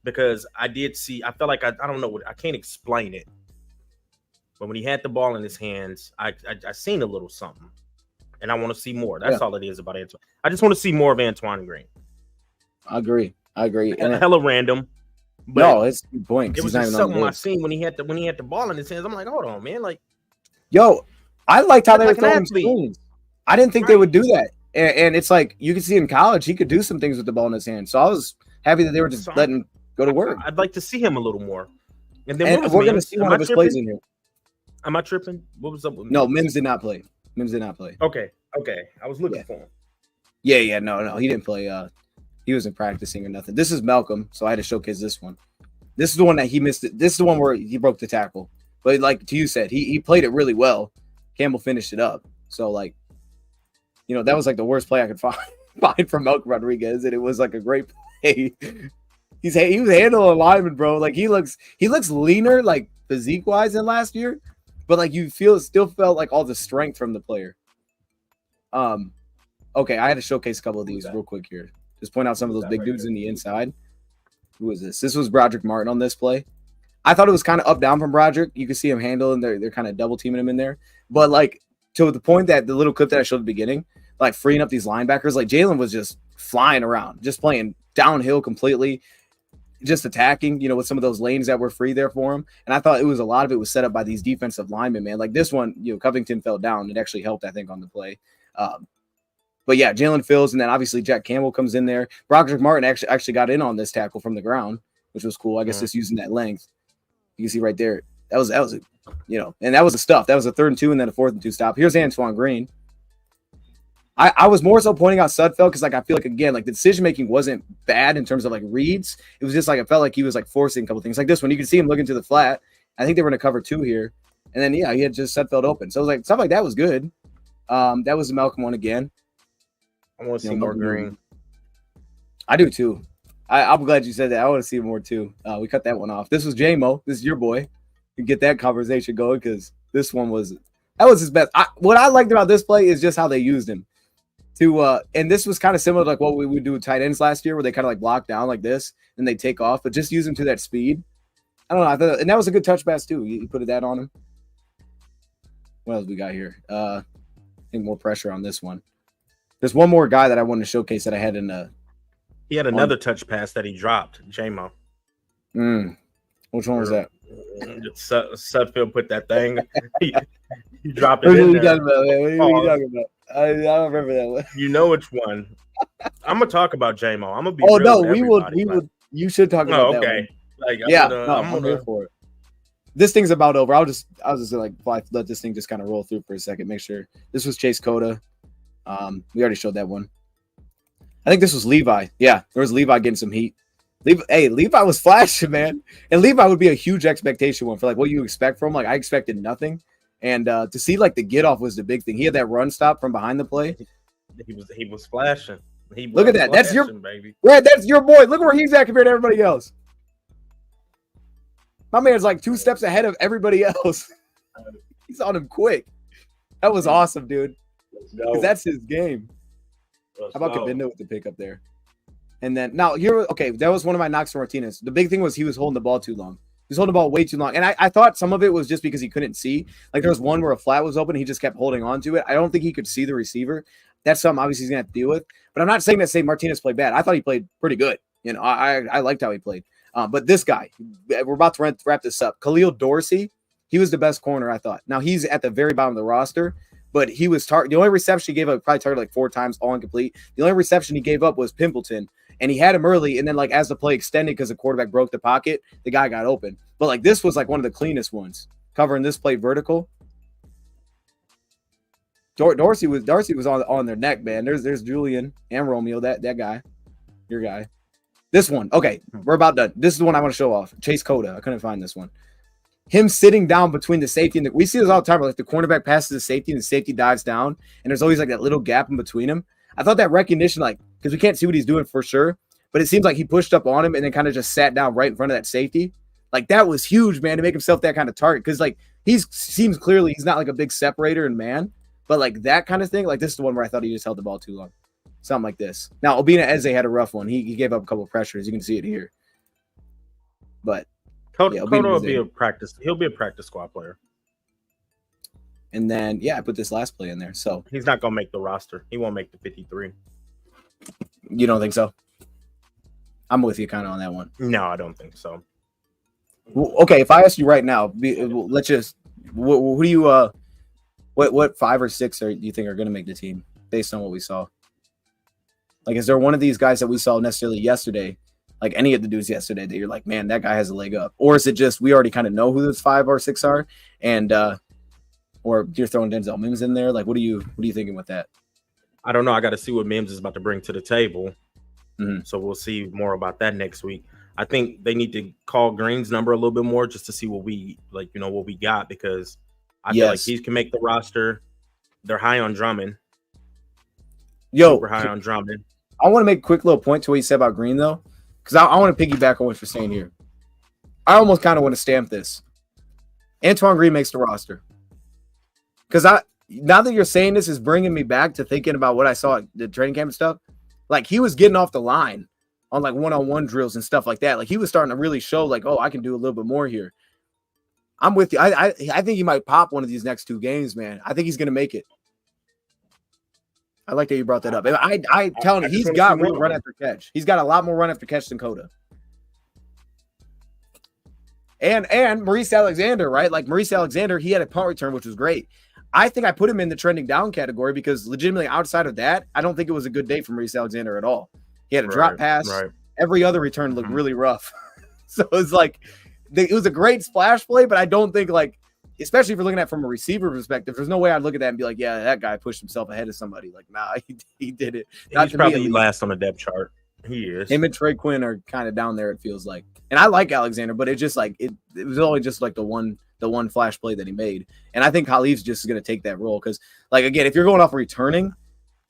because I felt like I don't know I can't explain it. But when he had the ball in his hands, I seen a little something. And I want to see more. That's all it is about Antoine. I just want to see more of Antoine Green. I agree. And hella random. But no, it's a good point. It was just something I seen when he had the ball in his hands. I'm like, hold on, man. Like, yo, I liked how they were throwing screens. I didn't think they would do that. And it's like you could see in college he could do some things with the ball in his hand. So I was happy that they were just letting him go to work. I'd like to see him a little more. And then we're going to see one of his plays in here. Am I tripping? What was up with No, Mims did not play. Okay. I was looking for him. Yeah. No, he didn't play. He wasn't practicing or nothing. This is Malcolm, so I had to showcase this one. This is the one that he missed. This is the one where he broke the tackle. But like you said, he played it really well. Campbell finished it up. So like, that was like the worst play I could find from Malcolm Rodriguez, and it was like a great play. He was handling lineman, bro. Like he looks leaner, like physique wise than last year, but like still felt like all the strength from the player. Okay, I had to showcase a couple of these real quick here. Just point out some of those big dudes in the inside. Who was this? This was Broderick Martin on this play. I thought it was kind of up down from Broderick. You can see him handling. They're kind of double teaming him in there. But like to the point that the little clip that I showed at the beginning, like freeing up these linebackers, like Jalen was just flying around, just playing downhill completely, just attacking, with some of those lanes that were free there for him. And I thought a lot of it was set up by these defensive linemen, man. Like this one, Covington fell down. It actually helped, I think, on the play. But yeah, Jalen Fields, and then obviously Jack Campbell comes in there. Broderick Martin actually got in on this tackle from the ground, which was cool. I guess just using that length. You can see right there. That was and that was the stuff. That was a 3rd and 2 and then a 4th and 2 stop. Here's Antoine Green. I was more so pointing out Sudfeld because like I feel like again like the decision making wasn't bad in terms of like reads. It was just like I felt like he was like forcing a couple things like this one. You can see him looking to the flat. I think they were going to cover 2 here, and then he had just Sudfeld open. So it was like stuff like that was good. That was the Malcolm one again. I want to see more green. I do too. I'm glad you said that. I want to see more too. We cut that one off. This was J-Mo. This is your boy. You get that conversation going because this one was his best. What I liked about this play is just how they used him. And this was kind of similar to like what we would do with tight ends last year, where they kind of like block down like this and they take off, but just use him to that speed. I don't know. And that was a good touch pass too. You put that on him. What else we got here? I think more pressure on this one. There's one more guy that I wanted to showcase that I had in the. He had another touch pass that he dropped, J-Mo. Which one was that? Sudfeld put that thing. He dropped it in there. What are you talking about? I don't remember that one. You know which one. I'm gonna talk about J-Mo. I'm gonna be. Oh no, we would. You should talk about that. Okay. Like, I'm here for it. This thing's about over. I was just like let this thing just kind of roll through for a second. Make sure this was Chase Cota. We already showed that one. I think this was Levi. Yeah, there was Levi getting some heat. Levi was flashing, man. And Levi would be a huge expectation one for like what you expect from him. Like I expected nothing. And to see like the get off was the big thing. He had that run stop from behind the play. He was flashing. Look at that. That's your baby. Right, that's your boy. Look where he's at compared to everybody else. My man's like 2 steps ahead of everybody else. He's on him quick. That was awesome, dude. Because that's his game. How about Cabindo with the pickup there? And then now that was one of my knocks for Martinez. The big thing was he was holding the ball too long. He was holding the ball way too long. And I thought some of it was just because he couldn't see. Like there was one where a flat was open. He just kept holding on to it. I don't think he could see the receiver. That's something obviously he's going to have to deal with. But I'm not saying Martinez played bad. I thought he played pretty good. You know, I liked how he played. But this guy, we're about to wrap this up. Khalil Dorsey, he was the best corner, I thought. Now, he's at the very bottom of the roster, but he was the only reception he gave up, probably targeted like 4 times, all incomplete. The only reception he gave up was Pimpleton, and he had him early, and then like as the play extended because the quarterback broke the pocket, the guy got open. But like this was like one of the cleanest ones, covering this play vertical. Dorsey was on their neck, man. There's Julian and Romeo, that guy, your guy. This one, okay, we're about done. This is the one I want to show off. Chase Cota. I couldn't find this one. Him sitting down between the safety and we see this all the time. Like the cornerback passes the safety and the safety dives down, and there's always like that little gap in between them. I thought that recognition, like, because we can't see what he's doing for sure, but it seems like he pushed up on him and then kind of just sat down right in front of that safety. Like that was huge, man, to make himself that kind of target. Because like seems clearly he's not like a big separator and man, but like that kind of thing. Like this is the one where I thought he just held the ball too long. Something like this. Now, Obina Eze had a rough one. He gave up a couple of pressures. You can see it here. But Cota will be a practice. He'll be a practice squad player. And then, I put this last play in there. So he's not gonna make the roster. He won't make the 53. You don't think so? I'm with you kind of on that one. No, I don't think so. Well, okay, if I ask you right now, let's just who do you what 5 or 6 do you think are going to make the team based on what we saw? Like, is there one of these guys that we saw necessarily yesterday, like any of the dudes yesterday, that you're like, man, that guy has a leg up? Or is it just we already kind of know who those 5 or 6 are, and or you're throwing Denzel Mims in there? Like, what are you thinking with that? I don't know. I got to see what Mims is about to bring to the table. Mm-hmm. So we'll see more about that next week. I think they need to call Green's number a little bit more just to see what we what we got, because I feel like he can make the roster. They're high on Drummond. Super high on Drummond. I want to make a quick little point to what you said about Green, though, because I want to piggyback on what you're saying here. I almost kind of want to stamp this. Antoine Green makes the roster. Because now that you're saying this is bringing me back to thinking about what I saw at the training camp and stuff. Like, he was getting off the line on, like, one-on-one drills and stuff like that. Like, he was starting to really show, like, oh, I can do a little bit more here. I'm with you. I think he might pop one of these next 2 games, man. I think he's going to make it. I like that you brought that up. I tell him he's got more run after catch. He's got a lot more run after catch than Cota. And Maurice Alexander, right? Like, Maurice Alexander, he had a punt return, which was great. I think I put him in the trending down category because legitimately outside of that, I don't think it was a good day for Maurice Alexander at all. He had a drop pass. Right. Every other return looked really rough. So it's like it was a great splash play, but I don't think like especially if you're looking at it from a receiver perspective, there's no way I'd look at that and be like, yeah, that guy pushed himself ahead of somebody. Like, nah, he did it. He's probably last on the depth chart. He is. Him and Trey Quinn are kind of down there, it feels like. And I like Alexander, but it's just like it was only just like the one flash play that he made. And I think Khalif's just going to take that role because, like, again, if you're going off returning,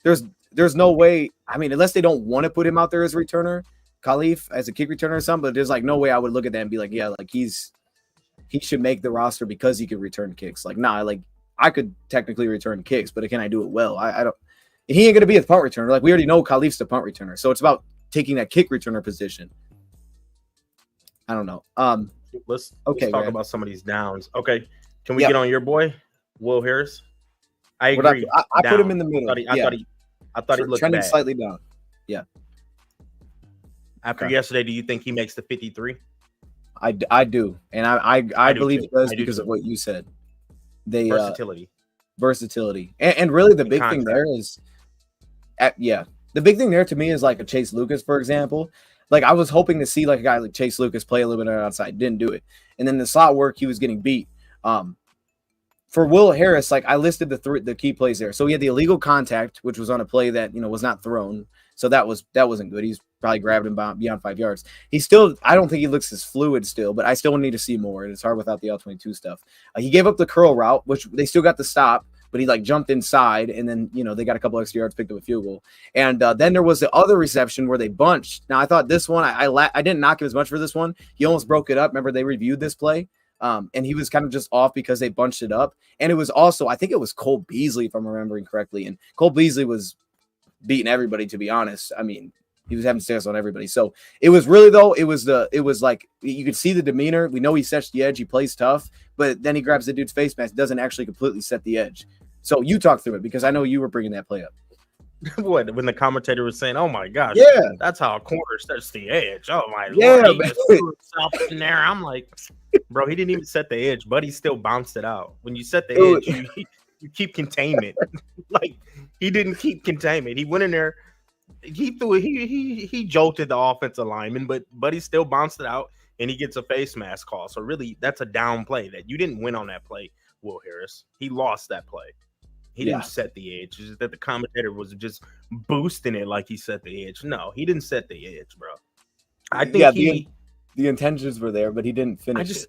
there's no way. I mean, unless they don't want to put him out there as a returner, Khalif as a kick returner or something, but there's like no way I would look at that and be like, yeah, like he should make the roster because he can return kicks. Like, nah, like I could technically return kicks, but can I do it well? I don't. He ain't going to be a punt returner. Like, we already know Khalif's the punt returner. So it's about taking that kick returner position. I don't know. Let's talk about some of these downs. Okay. Can we get on your boy, Will Harris? I agree. I put him in the middle. I thought he looked trending bad. Slightly down. Yeah. After yesterday, do you think he makes the 53? I do. And I believe he does because of what you said. Versatility. And really the big thing there is the big thing there to me is like a Chase Lucas, for example. Like I was hoping to see like a guy like Chase Lucas play a little bit on the outside, didn't do it. And then the slot work, he was getting beat. For Will Harris, like I listed the key plays there. So he had the illegal contact, which was on a play that was not thrown. So that wasn't good. He's probably grabbed him beyond 5 yards. I don't think he looks as fluid still, but I still need to see more. And it's hard without the L22 stuff. He gave up the curl route, which they still got the stop, but he like jumped inside and then, they got a couple extra yards, picked up a field goal. And then there was the other reception where they bunched. Now I thought this one, I didn't knock him as much for this one. He almost broke it up. Remember they reviewed this play. And he was kind of just off because they bunched it up. And it was also, I think it was Cole Beasley, if I'm remembering correctly. And Cole Beasley was beating everybody, to be honest. I mean, he was having stats on everybody. So it was really, though, it was like, you could see the demeanor. We know he sets the edge. He plays tough, but then he grabs the dude's face mask. Doesn't actually completely set the edge. So you talk through it because I know you were bringing that play up. What, when the commentator was saying, "Oh my gosh, that's how a corner sets the edge." Oh my Lord, he just threw himself in there. I'm like, bro, he didn't even set the edge, but he still bounced it out. When you set the edge, you keep containment. Like he didn't keep containment. He went in there, he threw it, he jolted the offensive lineman, but he still bounced it out, and he gets a face mask call. So really, that's a down play that you didn't win on that play, Will Harris. He lost that play. He didn't set the edge. It's just that the commentator was just boosting it like he set the edge. No, he didn't set the edge, bro. I think the intentions were there, but he didn't finish it.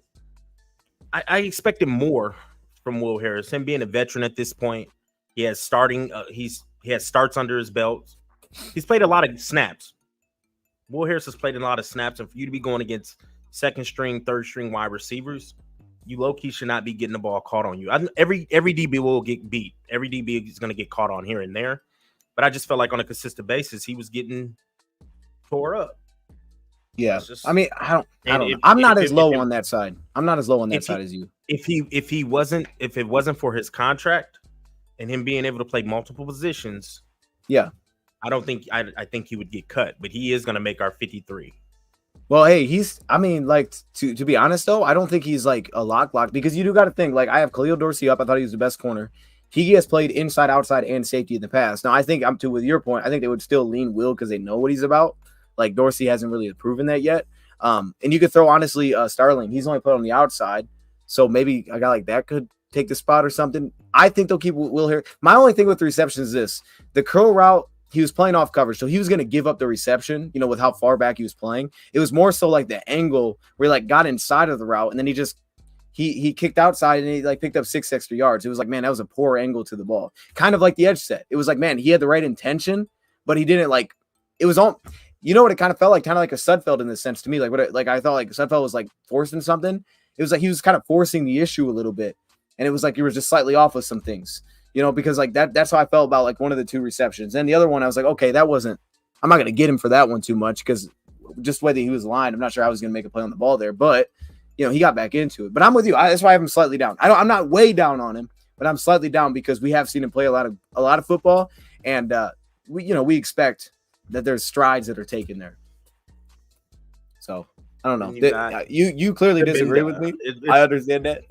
I expected more from Will Harris. Him being a veteran at this point, he has starts under his belt. He's played a lot of snaps. Will Harris has played a lot of snaps, and for you to be going against second string, third string wide receivers, you low-key should not be getting the ball caught on you. Every DB will get beat. Every DB is going to get caught on here and there. But I just felt like on a consistent basis, he was getting tore up. Yeah. I mean, I don't know. I'm not as low on that side. I'm not as low on that side as you. If it wasn't for his contract and him being able to play multiple positions, I think he would get cut. But he is going to make our 53. Well, hey, to be honest, though, I don't think he's like a lock because you do got to think, like, I have Khalil Dorsey up. I thought he was the best corner. He has played inside, outside, and safety in the past. Now, I think with your point, I think they would still lean Will because they know what he's about. Like, Dorsey hasn't really proven that yet. And you could throw, honestly, Starling. He's only put on the outside. So maybe a guy like that could take the spot or something. I think they'll keep Will here. My only thing with the reception is this. The curl route, he was playing off coverage, so he was going to give up the reception, with how far back he was playing. It was more so like the angle where he like got inside of the route, and then he kicked outside and he like picked up 6 extra yards. It was like, man, that was a poor angle to the ball. Kind of like the edge set. It was like, man, he had the right intention, but he didn't like. It was all, what it kind of felt like, a Sudfeld in this sense to me. Like I thought like Sudfeld was like forcing something. It was like he was kind of forcing the issue a little bit, and it was like he was just slightly off with some things. Because like that's how I felt about like one of the two receptions. And the other one, I was like, okay, I'm not going to get him for that one too much because just the way that he was lined, I'm not sure I was going to make a play on the ball there. But, he got back into it. But I'm with you. That's why I have him slightly down. I'm not way down on him, but I'm slightly down because we have seen him play a lot of football. And, we expect that there's strides that are taken there. So, I don't know. You clearly disagree with me. I understand that.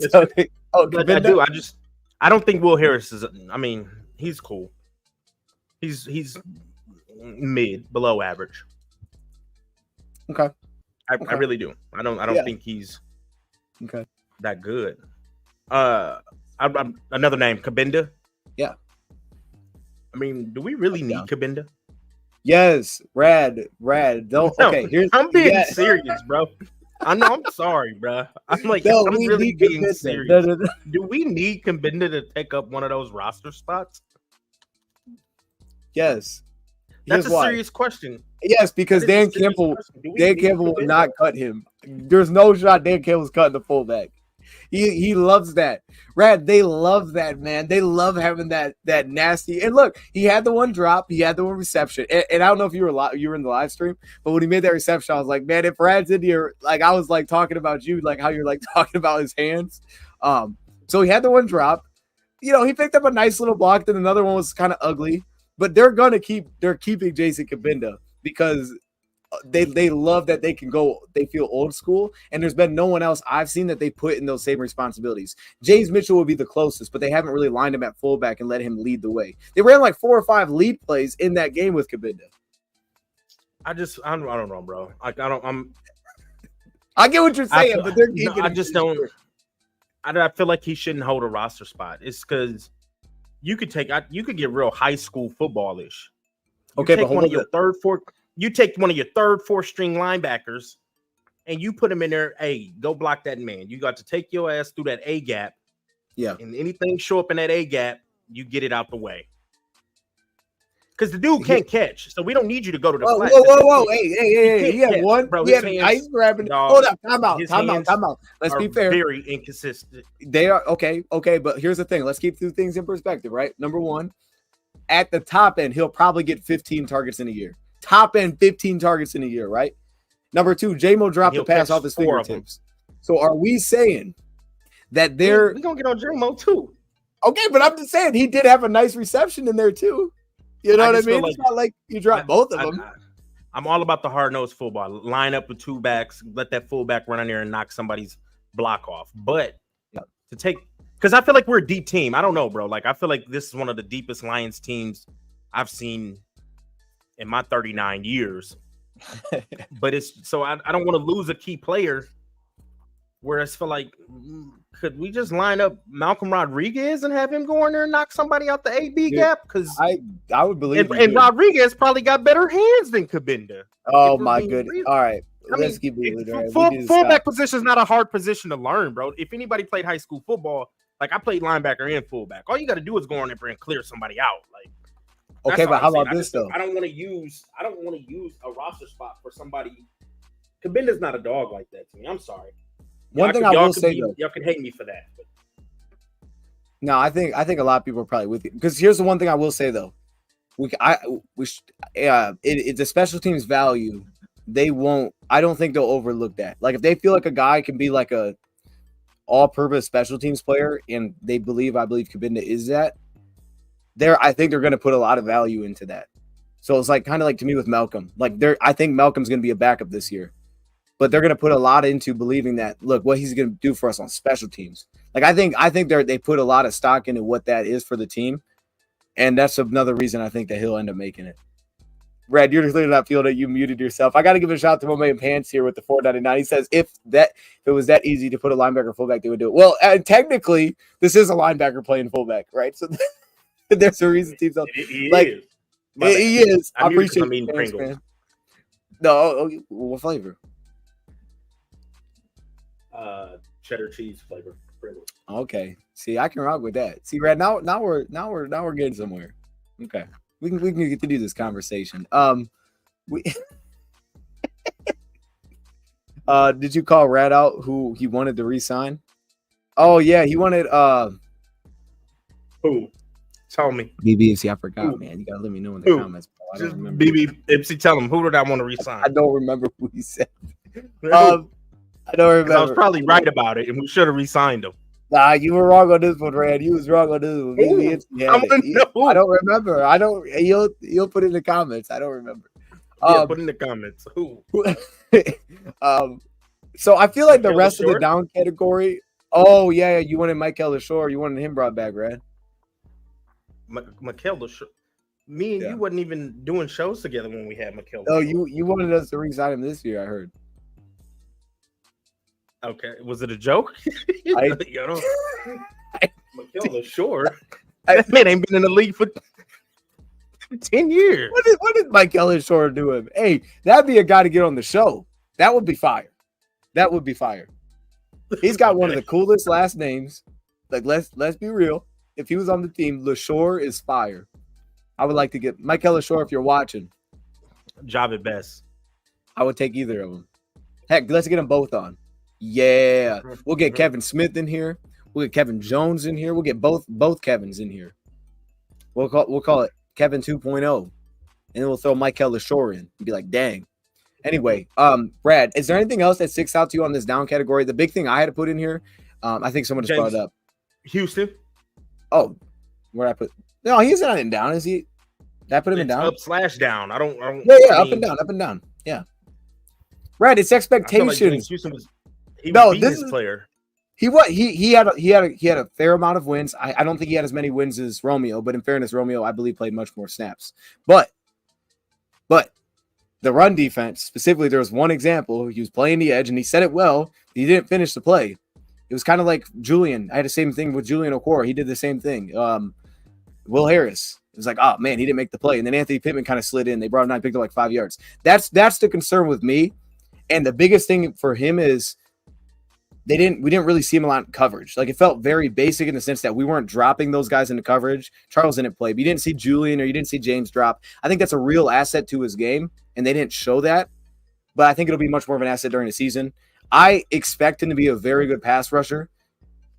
I do. I don't think Will Harris is. I mean, he's cool. He's mid, below average. Okay. I really do. I don't think he's okay that good. Another name, Kabinda. Yeah. I mean, do we really need Kabinda? Yes, Rad. Don't. No, Okay, here's. I'm being serious, bro. I know. I'm sorry, bro. I'm like, no, I'm really being serious. No. Do we need Kabinda to take up one of those roster spots? Yes. That's a serious question. Yes, because Dan Campbell will not cut him. There's no shot Dan Campbell's cutting the fullback. He loves that. Rad, they love that, man. They love having that nasty. And look, he had the one drop, he had the one reception. And I don't know if you were in the live stream, but when he made that reception, I was like, man, if Rad's in here, like I was like talking about you, like how you're like talking about his hands. So he had the one drop. He picked up a nice little block, then another one was kind of ugly. But they're keeping Jason Kabinda because they love that they can go, they feel old school, and there's been no one else I've seen that they put in those same responsibilities. James Mitchell would be the closest, but they haven't really lined him at fullback and let him lead the way. They ran like 4 or 5 lead plays in that game with Kabinda. I don't know, bro. I get what you're saying, but they're I just don't. I feel like he shouldn't hold a roster spot. It's because you could get real high school football-ish. Okay, but one of your third, fourth. You take one of your third, fourth string linebackers and you put him in there. Hey, go block that man. You got to take your ass through that A gap. Yeah. And anything show up in that A gap, you get it out the way. Because the dude can't catch. So we don't need you to go to the flat. Whoa. Hey. He had one. Bro, he had ice grabbing. Hold up. Time out. Let's be fair. Very inconsistent. They are okay. But here's the thing. Let's keep 2 things in perspective, right? Number one, at the top end, he'll probably get 15 targets in a year. Top end 15 targets in a year, right? Number 2, J-Mo dropped the pass off his fingertips. So are we saying that we're going to get on J-Mo too? Okay, but I'm just saying he did have a nice reception in there too. You know what I mean? It's not like you dropped both of them. I'm all about the hard-nosed football. Line up with 2 backs, let that fullback run in there and knock somebody's block off. But to take – because I feel like we're a deep team. I don't know, bro. Like, I feel like this is one of the deepest Lions teams I've seen – in my 39 years. But it's so I don't want to lose a key player where I feel like, could we just line up Malcolm Rodriguez and have him go in there and knock somebody out the AB gap? Because I would believe and Rodriguez probably got better hands than Kabinda. Oh my goodness. All right. Let's keep it. Fullback position is not a hard position to learn, bro. If anybody played high school football, like I played linebacker and fullback, all you got to do is go in there and clear somebody out. Like, okay, but how about this though? I don't want to use a roster spot for somebody. Kabinda's not a dog like that to me. I'm sorry. One thing I will say though, y'all can hate me for that. But. No, I think a lot of people are probably with you because here's the one thing I will say though, it's a special teams value. They won't. I don't think they'll overlook that. Like if they feel like a guy can be like a all-purpose special teams player, and I believe Kabinda is that. I think they're going to put a lot of value into that. So it's like kind of like to me with Malcolm. Like I think Malcolm's going to be a backup this year, but they're going to put a lot into believing that look what he's going to do for us on special teams. Like I think they put a lot of stock into what that is for the team, and that's another reason I think that he'll end up making it. Brad, you're clearly not feeling it. You muted yourself. I got to give a shout out to my man Pants here with the 499. He says if it was that easy to put a linebacker fullback, they would do it. Well, technically, this is a linebacker playing fullback, right? So. There's a reason teams don't like. He is. I appreciate it, Pringles. No, what flavor? Cheddar cheese flavor Pringles. Okay. See, I can rock with that. See, right now we're getting somewhere. Okay, we can get to do this conversation. Did you call Rad out who he wanted to re-sign? Oh yeah, he wanted who? Tell me. BBFC, I forgot, man. You gotta let me know in the comments. I don't remember. BBFC, tell him who did I want to resign? I don't remember who he said. I don't remember. I was probably right about it, and we should have resigned him. Nah, you were wrong on this one, Rand. You was wrong on this one. I don't remember. You'll put it in the comments. I don't remember. Put in the comments. Who? So I feel like the rest of the down category. Oh yeah, you wanted Michael LaShore. You wanted him brought back, Rand. Mikel LaShore. Me and you wasn't even doing shows together when we had Mikel. Oh, you wanted us to re-sign him this year, I heard. Okay, was it a joke? Mikel LaShore. That man ain't been in the league for 10 years. What did Mikel LaShore do him? Hey, that'd be a guy to get on the show. That would be fire. That would be fire. He's got one of the coolest last names. Like, let's be real. If he was on the team, LaShore is fire. I would like to get Mikel LaShore if you're watching. Job at best. I would take either of them. Heck, let's get them both on. Yeah. We'll get Kevin Smith in here. We'll get Kevin Jones in here. We'll get both Kevins in here. We'll call it Kevin 2.0. And then we'll throw Mikel LaShore in and be like, dang. Anyway, Brad, is there anything else that sticks out to you on this down category? The big thing I had to put in here, I think someone just brought it up. Houston. Oh, where I put? No, he's not in down, is he? Did I put him in down? Up/down. I don't. Yeah, up and down. Yeah. Brad, it's expectations. Like Houston was. This player. He had a fair amount of wins. I don't think he had as many wins as Romeo, but in fairness, Romeo, I believe, played much more snaps. But the run defense, specifically, there was one example. He was playing the edge, and he said it well. He didn't finish the play. It was kind of like Julian. I had the same thing with Julian Okwara. He did the same thing. Will Harris. It was like, oh, man, he didn't make the play. And then Anthony Pittman kind of slid in. They brought him down, picked up like 5 yards. That's the concern with me. And the biggest thing for him is we didn't really see him a lot in coverage. Like, it felt very basic in the sense that we weren't dropping those guys into coverage. Charles didn't play, but you didn't see Julian or you didn't see James drop. I think that's a real asset to his game, and they didn't show that. But I think it'll be much more of an asset during the season. I expect him to be a very good pass rusher.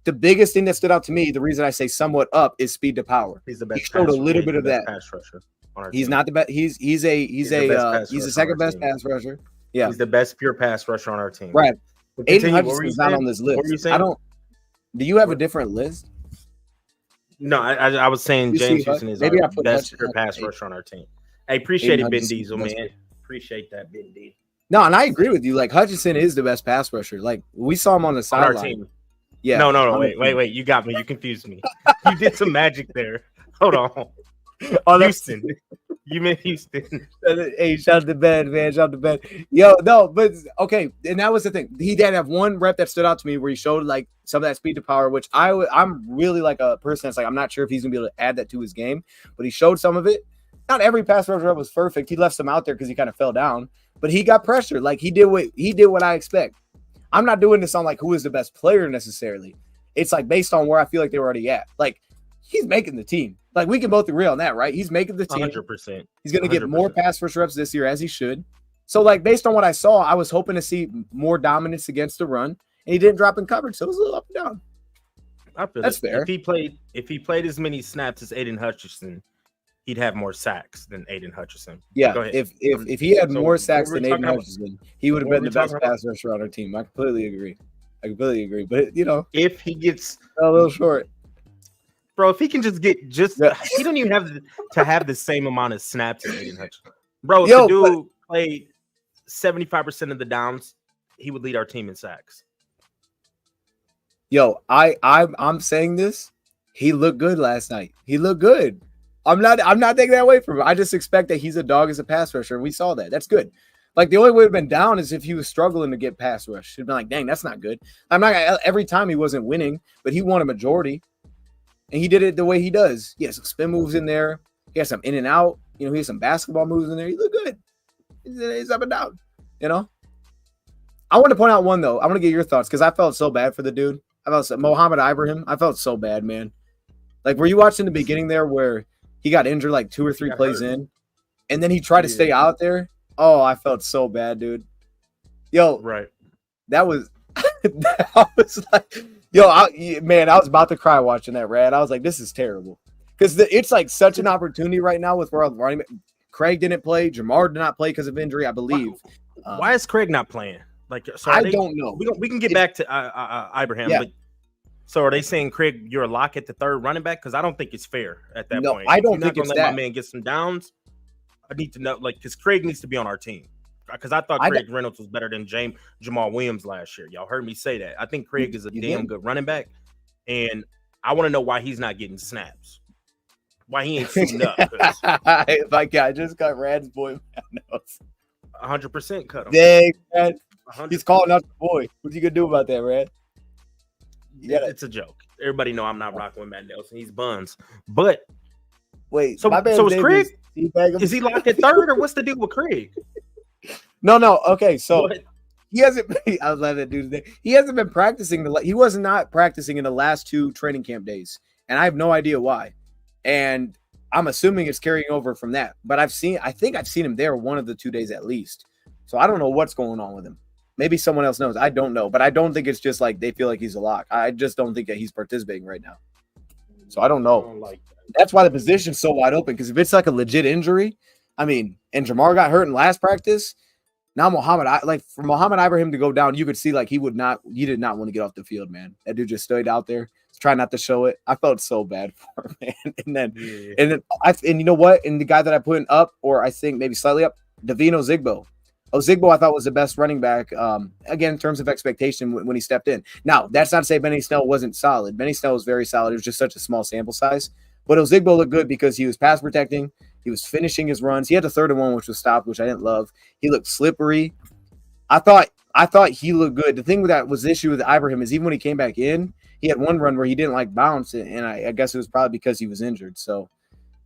The biggest thing that stood out to me, the reason I say somewhat up, is speed to power. He's the best. He showed a little bit of that. Pass rusher on our he's team. Not the best. He's the second best pass rusher. Yeah, he's the best pure pass rusher on our team. Right. Aiden Hutchinson's not on this list. I don't. Do you have a different list? No, I was saying James Houston is our best pure pass rusher on our team. I appreciate it, Ben Diesel, man. Appreciate that, Ben D. No, and I agree with you. Like, Hutchinson is the best pass rusher. Like, we saw him on the sideline. On our team. Yeah. No. Wait. You got me. You confused me. You did some magic there. Hold on. Houston. You meant Houston. Hey, shout out to Ben, man. Shout out to Ben. Yo, no, but okay. And that was the thing. He did have one rep that stood out to me where he showed like some of that speed to power, which I'm really like a person that's like, I'm not sure if he's gonna be able to add that to his game, but he showed some of it. Not every pass rusher was perfect. He left some out there because he kind of fell down, but he got pressure. Like he did what I expect. I'm not doing this on like who is the best player necessarily. It's like based on where I feel like they were already at. Like he's making the team. Like we can both agree on that, right? He's making the team. 100%. He's going to get more pass rush reps this year as he should. So like based on what I saw, I was hoping to see more dominance against the run, and he didn't drop in coverage, so it was a little up and down. I feel that's fair. If he played as many snaps as Aiden Hutchinson, he'd have more sacks than Aiden Hutchinson. Yeah, if he had more sacks than Aiden Hutchinson, he would have been the best pass rusher on our team. I completely agree. But if he gets a little short, bro, if he can he don't even have to have the same amount of snaps as Aiden Hutchinson. Bro, if the dude played 75% of the downs, he would lead our team in sacks. Yo, I'm saying this. He looked good last night. He looked good. I'm not taking that away from him. I just expect that he's a dog as a pass rusher. We saw that. That's good. Like the only way it would have been down is if he was struggling to get pass rush. It'd been like, dang, that's not good. I'm not every time he wasn't winning, but he won a majority. And he did it the way he does. He has some spin moves in there. He has some in and out. He has some basketball moves in there. He looked good. He's up and down. I want to point out one, though. I want to get your thoughts because I felt so bad for the dude. I felt Mohamed Ibrahim. I felt so bad, man. Like, were you watching the beginning there where he got injured like 2 or 3 plays in, and then he tried to stay out there? Oh, I felt so bad, dude. Yo, right. That was like, yo, I was about to cry watching that, Rad. I was like, this is terrible. Because it's like such an opportunity right now with where running. Craig didn't play. Jamar did not play because of injury, I believe. Why is Craig not playing? Like, so I don't know. We can get back to Ibrahim, but so are they saying, Craig, you're a lock at the third running back? Because I don't think it's fair at that point. I don't think it's let that. My man get some downs. I need to know, like, because Craig needs to be on our team. Because I thought Craig Reynolds was better than Jamal Williams last year. Y'all heard me say that. I think Craig is a damn good running back, and I want to know why he's not getting snaps. Why he ain't suiting up. If I just got Rad's boy. 100% cut him. Dang, man. He's calling out the boy. What you gonna do about that, man? It's a joke. Everybody know I'm not rocking with Matt Nelson. He's buns. But wait, so is Craig? Is he locked at third, or what's the deal with Craig? No. Okay, so what? He hasn't. I was laughing at dude today. He hasn't been practicing. He was not practicing in the last 2 training camp days, and I have no idea why. And I'm assuming it's carrying over from that. But I think I've seen him there one of the 2 days at least. So I don't know what's going on with him. Maybe someone else knows. I don't know. But I don't think it's just like they feel like he's a lock. I just don't think that he's participating right now. So I don't know. That's why the position's so wide open. Because if it's like a legit injury, I mean, and Jamar got hurt in last practice. Now for Muhammad Ibrahim to go down, you could see like he did not want to get off the field, man. That dude just stayed out there, trying not to show it. I felt so bad for him, man. And then you know what? And the guy that I put up, or I think maybe slightly up, Davino Ozigbo. Ozigbo, I thought, was the best running back, again, in terms of expectation when he stepped in. Now, that's not to say Benny Snell wasn't solid. Benny Snell was very solid. It was just such a small sample size. But Ozigbo looked good because he was pass protecting. He was finishing his runs. He had the 3rd and 1, which was stopped, which I didn't love. He looked slippery. I thought he looked good. The thing that was the issue with Ibrahim is even when he came back in, he had one run where he didn't like bounce, and I guess it was probably because he was injured. So,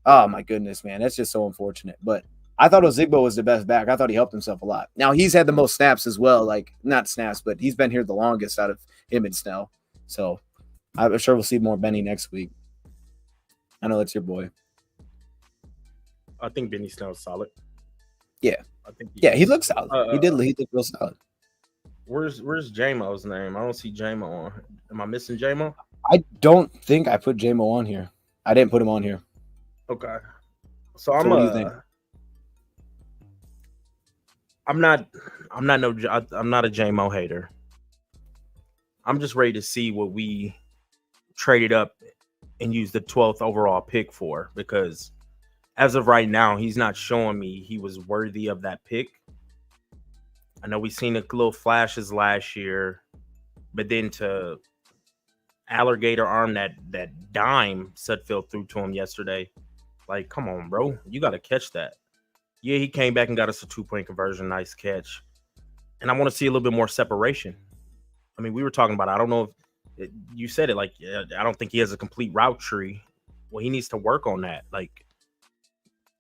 oh, my goodness, man. That's just so unfortunate. But I thought Ozigbo was the best back. I thought he helped himself a lot. Now, he's had the most snaps as well. Like, not snaps, but he's been here the longest out of him and Snell. So, I'm sure we'll see more Benny next week. I know that's your boy. I think Benny Snell's solid. Yeah. He looks solid. He look real solid. Where's J-Mo's name? I don't see J-Mo on. Am I missing J-Mo? I don't think I put J-Mo on here. I didn't put him on here. Okay. So what do you think? I'm not a J-Mo hater. I'm just ready to see what we traded up and used the 12th overall pick for, because as of right now, he's not showing me he was worthy of that pick. I know we've seen a little flashes last year, but then to alligator arm that dime Sudfeld threw to him yesterday, like, come on, bro. You got to catch that. Yeah, he came back and got us a 2-point conversion. Nice catch. And I want to see a little bit more separation. I mean, we were talking about, I don't know if you said it, like, I don't think he has a complete route tree. Well, he needs to work on that. Like,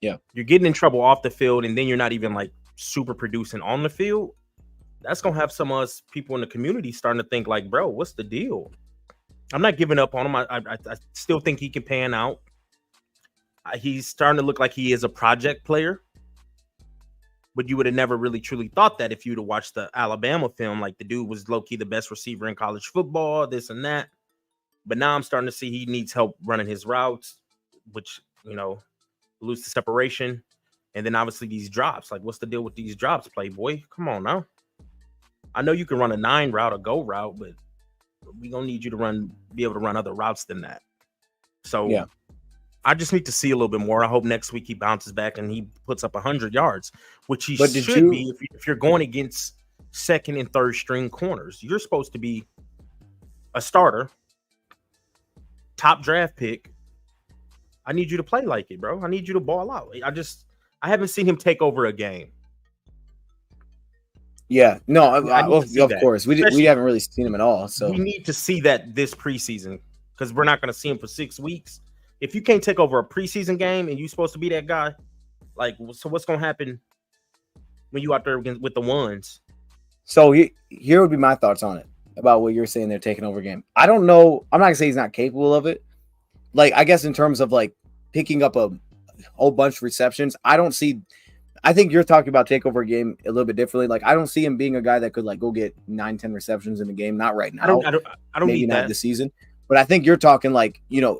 yeah, you're getting in trouble off the field, and then you're not even like super producing on the field. That's gonna have some of us people in the community starting to think like, bro, what's the deal? I'm not giving up on him. I still think he can pan out. He's starting to look like he is a project player, but you would have never really truly thought that if you'd have watched the Alabama film. Like, the dude was low key the best receiver in college football, this and that. But now I'm starting to see he needs help running his routes, which, you know, lose the separation. And then obviously these drops. Like, what's the deal with these drops, Playboy? Come on now. I know you can run a 9 route, a go route, but we're gonna need you to be able to run other routes than that. So yeah, I just need to see a little bit more. I hope next week he bounces back and he puts up 100 yards, which he should be if you're going against second and third string corners. You're supposed to be a starter, top draft pick. I need you to play like it, bro. I need you to ball out. I haven't seen him take over a game. Yeah, no, of course. We haven't really seen him at all. So we need to see that this preseason, because we're not going to see him for 6 weeks. If you can't take over a preseason game and you're supposed to be that guy, like, so what's going to happen when you out there with the ones? So here would be my thoughts on it, about what you're saying they're taking over a game. I don't know. I'm not going to say he's not capable of it. Like, I guess in terms of like picking up a whole bunch of receptions, I think you're talking about takeover game a little bit differently. Like, I don't see him being a guy that could like go get 9-10 receptions in a game. Not right now. I don't maybe need not that this season. But I think you're talking like, you know,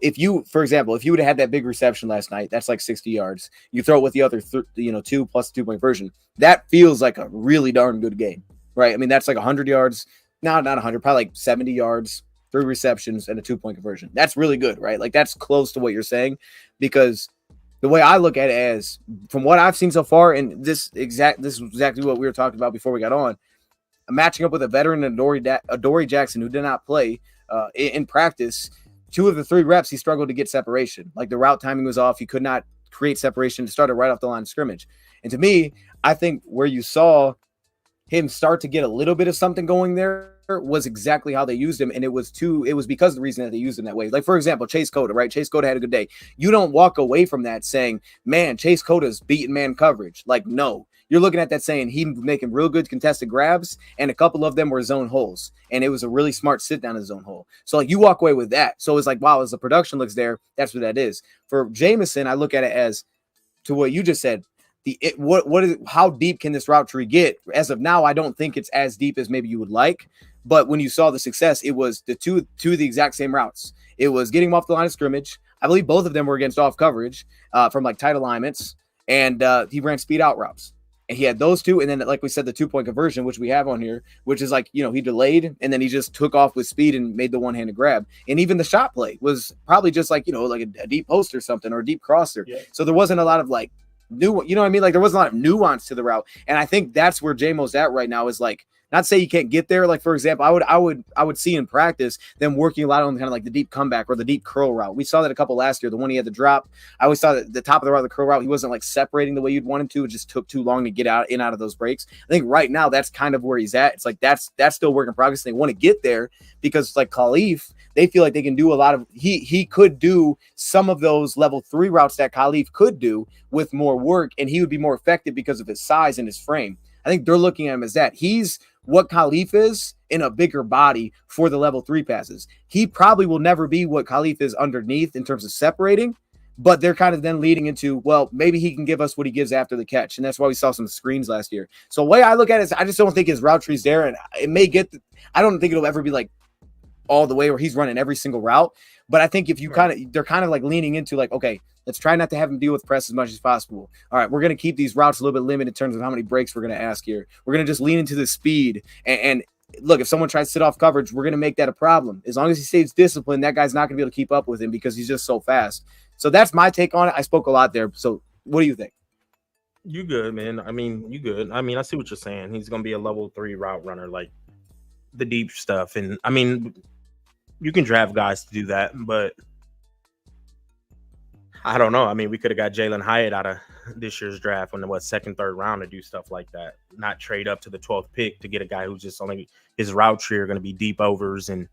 for example, if you would have had that big reception last night, that's like 60 yards. You throw it with the other, 2 plus 2-point version. That feels like a really darn good game, right? I mean, that's like 100 yards. Not 100, probably like 70 yards, 3 receptions, and a 2-point conversion. That's really good, right? Like, that's close to what you're saying, because the way I look at it is, from what I've seen so far, and this is exactly what we were talking about before we got on, matching up with a veteran, Adoree Jackson, who did not play in practice. 2 of the 3 reps, he struggled to get separation. Like, the route timing was off. He could not create separation to start it right off the line of scrimmage. And to me, I think where you saw him start to get a little bit of something going there was exactly how they used him. And it was because of the reason that they used him that way. Like, for example, Chase Cota, right? Chase Cota had a good day. You don't walk away from that saying, man, Chase Cota's beating man coverage. Like, no. You're looking at that saying he making real good contested grabs, and a couple of them were zone holes. And it was a really smart sit down in zone hole. So, like, you walk away with that. So it's like, wow, as the production looks there, that's what that is. For Jameson, I look at it as, to what you just said, how deep can this route tree get? As of now, I don't think it's as deep as maybe you would like. But when you saw the success, it was the two the exact same routes. It was getting him off the line of scrimmage. I believe both of them were against off coverage from like tight alignments, and he ran speed out routes. And he had those two, and then, like we said, the 2-point conversion, which we have on here, which is like, he delayed, and then he just took off with speed and made the one-handed grab. And even the shot play was probably just like, like a deep post or something, or a deep crosser. Yeah. So there wasn't a lot of like new, you know what I mean? Like there wasn't a lot of nuance to the route. And I think that's where J-Mo's at right now, is like, not to say you can't get there. Like, for example, I would see in practice them working a lot on kind of like the deep comeback or the deep curl route. We saw that a couple last year. The one he had to drop, I always saw that the top of the route, the curl route, he wasn't like separating the way you'd want him to. It just took too long to get out of those breaks. I think right now that's kind of where he's at. It's like that's still work in progress. They want to get there because like Khalif, they feel like they can do a lot of he could do some of those level 3 routes that Khalif could do with more work, and he would be more effective because of his size and his frame. I think they're looking at him as that. He's what Khalif is in a bigger body for the level 3 passes. He probably will never be what Khalif is underneath in terms of separating, but they're kind of then leading into, well, maybe he can give us what he gives after the catch. And that's why we saw some screens last year. So the way I look at it is I just don't think his route tree's there. And it may I don't think it'll ever be like all the way where he's running every single route. But I think if you they're kind of like leaning into like, okay, let's try not to have him deal with press as much as possible. All right, we're going to keep these routes a little bit limited in terms of how many breaks we're going to ask here. We're going to just lean into the speed. And look, if someone tries to sit off coverage, we're going to make that a problem. As long as he stays disciplined, that guy's not going to be able to keep up with him because he's just so fast. So that's my take on it. I spoke a lot there. So what do you think? You good, man. I mean, you good. I mean, I see what you're saying. He's going to be a level 3 route runner, like the deep stuff. And I mean, you can draft guys to do that, but I don't know. I mean, we could have got Jalen Hyatt out of this year's draft on the second, third round to do stuff like that. Not trade up to the 12th pick to get a guy who's just only his route tree are going to be deep overs and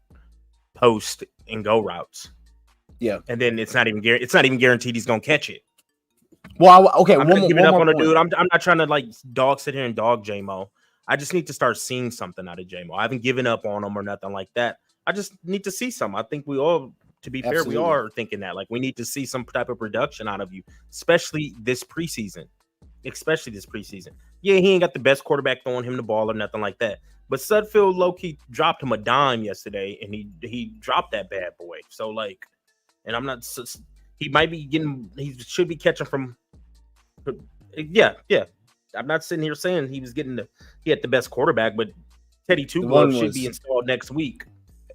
post and go routes. Yeah, and then it's not even guaranteed he's going to catch it. Well, okay, I'm not giving up on a dude. I'm not trying to like sit here and dog J-Mo. I just need to start seeing something out of J-Mo. I haven't given up on him or nothing like that. I just need to see some. I think we all, to be fair, we are thinking that. Like, we need to see some type of production out of you, especially this preseason. Yeah, he ain't got the best quarterback throwing him the ball or nothing like that. But Sudfeld low-key dropped him a dime yesterday, and he dropped that bad boy. So, like, and I'm not – he might be getting – he should be catching from – yeah. I'm not sitting here saying he had the best quarterback, but Teddy Two Gloves should be installed next week.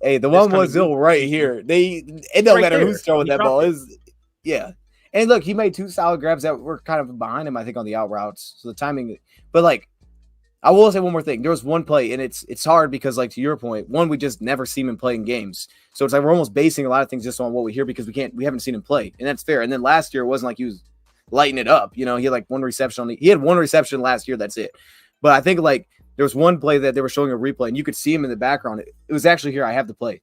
Hey, the one was still right here. It don't matter who's throwing that ball. Yeah. And look, he made 2 solid grabs that were kind of behind him, I think, on the out routes. So the timing, but like, I will say one more thing. There was one play, and it's hard because, like, to your point, one, we just never seen him play in games. So it's like we're almost basing a lot of things just on what we hear because we haven't seen him play, and that's fair. And then last year it wasn't like he was lighting it up. He had like one reception he had one reception last year. That's it. But I think like there was one play that they were showing a replay, and you could see him in the background. It was actually here. I have the play.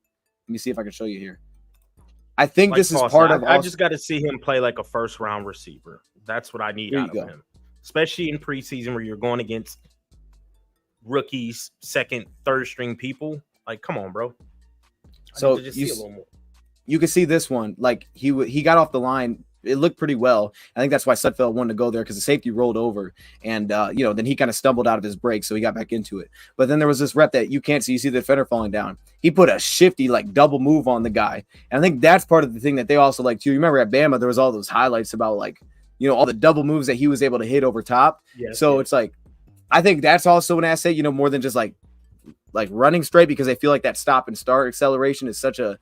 Let me see if I can show you here. I think this is part of. I just got to see him play like a first-round receiver. That's what I need out of him, especially in preseason where you're going against rookies, second, third-string people. Like, come on, bro. So you can see this one. Like he got off the line. It looked pretty well. I think that's why Sudfeld wanted to go there because the safety rolled over, and then he kind of stumbled out of his break, so he got back into it. But then there was this rep that you can't see. You see the defender falling down. He put a shifty like double move on the guy, and I think that's part of the thing that they also like too. You remember at Bama there was all those highlights about like all the double moves that he was able to hit over top. It's like I think that's also an asset. More than just like running straight because they feel like that stop and start acceleration is such an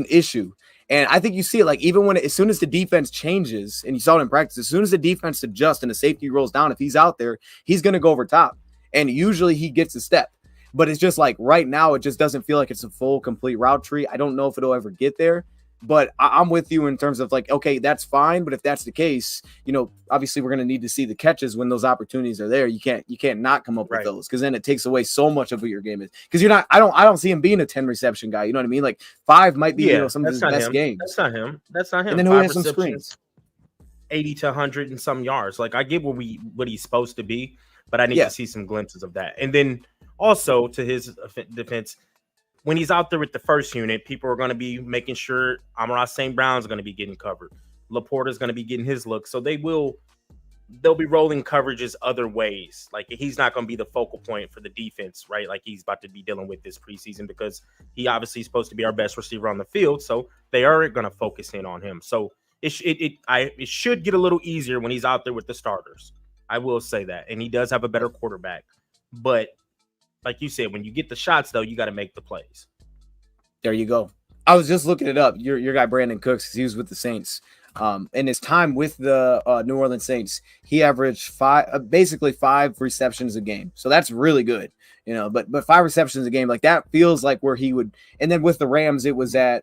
issue. And I think you see it like even as soon as the defense changes, and you saw it in practice, as soon as the defense adjusts and the safety rolls down, if he's out there, he's going to go over top. And usually he gets a step. But it's just like right now, it just doesn't feel like it's a full, complete route tree. I don't know if it'll ever get there. But I'm with you in terms of like, okay, that's fine. But if that's the case, obviously we're going to need to see the catches when those opportunities are there. You can't not come up with those, because then it takes away so much of what your game is. Because I don't see him being a 10 reception guy. You know what I mean? Like 5 might be some of his best games. That's not him. And then who has some screens? 80 to 100 and some yards. Like I get what he's supposed to be, but I need to see some glimpses of that. And then also to his defense, when he's out there with the first unit, people are going to be making sure Amon-Ra St. Brown's going to be getting covered. Laporta's going to be getting his look. So they'll be rolling coverages other ways. Like he's not going to be the focal point for the defense, right? Like he's about to be dealing with this preseason, because he obviously is supposed to be our best receiver on the field. So they are going to focus in on him. So it should get a little easier when he's out there with the starters. I will say that. And he does have a better quarterback. But like you said, when you get the shots, though, you got to make the plays. There you go. I was just looking it up. Your guy, Brandon Cooks, he was with the Saints. In his time with the New Orleans Saints, he averaged basically 5 receptions a game. So that's really good, but 5 receptions a game, like that feels like where he would. And then with the Rams, it was 4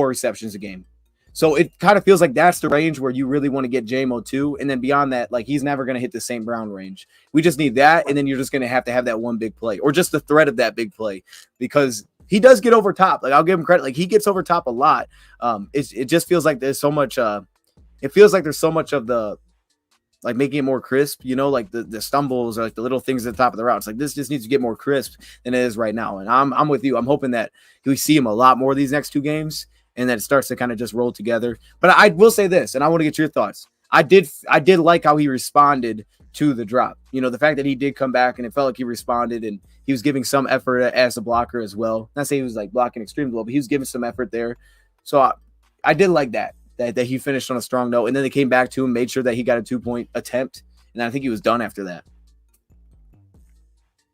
receptions a game. So it kind of feels like that's the range where you really want to get JMO to. And then beyond that, like he's never going to hit the St. Brown range. We just need that. And then you're just going to have that one big play, or just the threat of that big play, because he does get over top. Like I'll give him credit. Like he gets over top a lot. It just feels like there's so much. It feels like there's so much of the, like making it more crisp, like the stumbles or like the little things at the top of the routes. Like this just needs to get more crisp than it is right now. And I'm with you. I'm hoping that we see him a lot more these next 2 games, and that it starts to kind of just roll together. But I will say this, and I want to get your thoughts. I did like how he responded to the drop. The fact that he did come back and it felt like he responded, and he was giving some effort as a blocker as well. Not saying he was like blocking extremely well, but he was giving some effort there. So I did like that he finished on a strong note, and then they came back to him, made sure that he got a 2-point attempt, and I think he was done after that.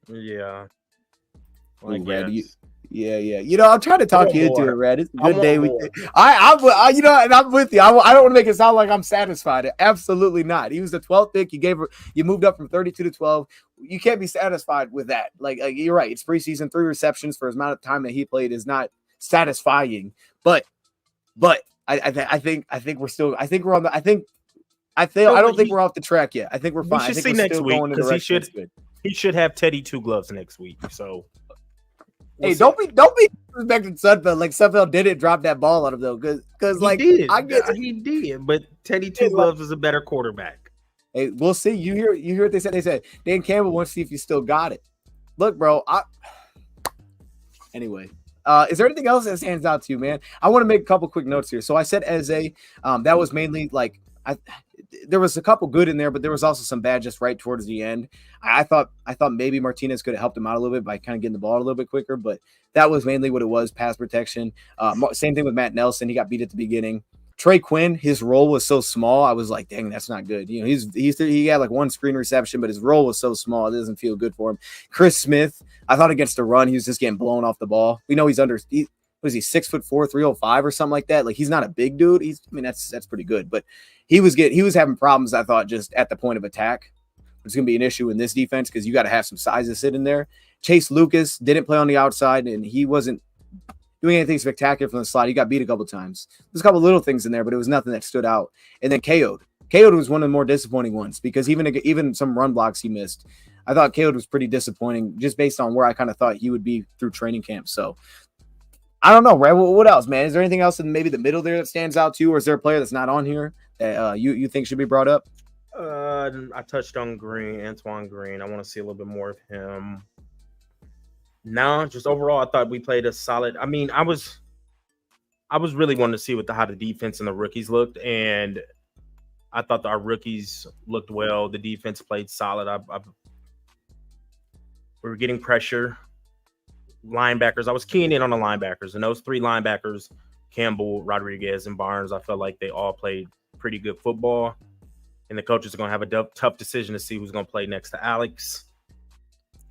Yeah. Ooh, Red, I'm trying to talk you into it, Red. It's a good day. And I'm with you. I don't want to make it sound like I'm satisfied. Absolutely not. He was the 12th pick. You moved up from 32 to 12. You can't be satisfied with that. Like you're right. It's preseason. 3 receptions for his amount of time that he played is not satisfying. But I think we're still. I think we're on the. I don't think we're off the track yet. I think we're fine. We should see next week, because he should have Teddy 2 gloves next week. So. Hey, don't be disrespecting Sudfeld. Like Sudfeld didn't drop that ball on him though, because like he did, but Teddy 2 gloves is a better quarterback. Hey, we'll see. You hear what they said? They said Dan Campbell wants to see if you still got it. Look, bro. Anyway, is there anything else that stands out to you, man? I want to make a couple quick notes here. So I said Eze. That was mainly like there was a couple good in there, but there was also some bad just right towards the end. I thought maybe Martinez could have helped him out a little bit by kind of getting the ball a little bit quicker, but that was mainly what it was, pass protection. Same thing with Matt Nelson. He got beat at the beginning. Trey Quinn, his role was so small. I was like, dang, that's not good. He had like 1 screen reception, but his role was so small. It doesn't feel good for him. Chris Smith, I thought against the run, he was just getting blown off the ball. We know he's was he 6'4", 305 or something like that? Like he's not a big dude. That's pretty good, but he was having problems, I thought, just at the point of attack. It's going to be an issue in this defense because you got to have some size to sit in there. Chase Lucas didn't play on the outside, and he wasn't doing anything spectacular from the slot. He got beat a couple times. There's a couple little things in there, but it was nothing that stood out. And then KO'd was one of the more disappointing ones, because even some run blocks he missed. I thought KO'd was pretty disappointing just based on where I kind of thought he would be through training camp. So I don't know, right? What else, man? Is there anything else in maybe the middle there that stands out to you, or is there a player that's not on here that you think should be brought up? I touched on Antoine Green. I want to see a little bit more of him. No, just overall, I thought we played a solid. I mean, I was really wanting to see how the defense and the rookies looked, and I thought our rookies looked well. The defense played solid. We were getting pressure. Linebackers, I was keying in on the linebackers, and those 3 linebackers, Campbell, Rodriguez, and Barnes, I felt like they all played pretty good football, and the coaches are going to have a tough decision to see who's going to play next to Alex.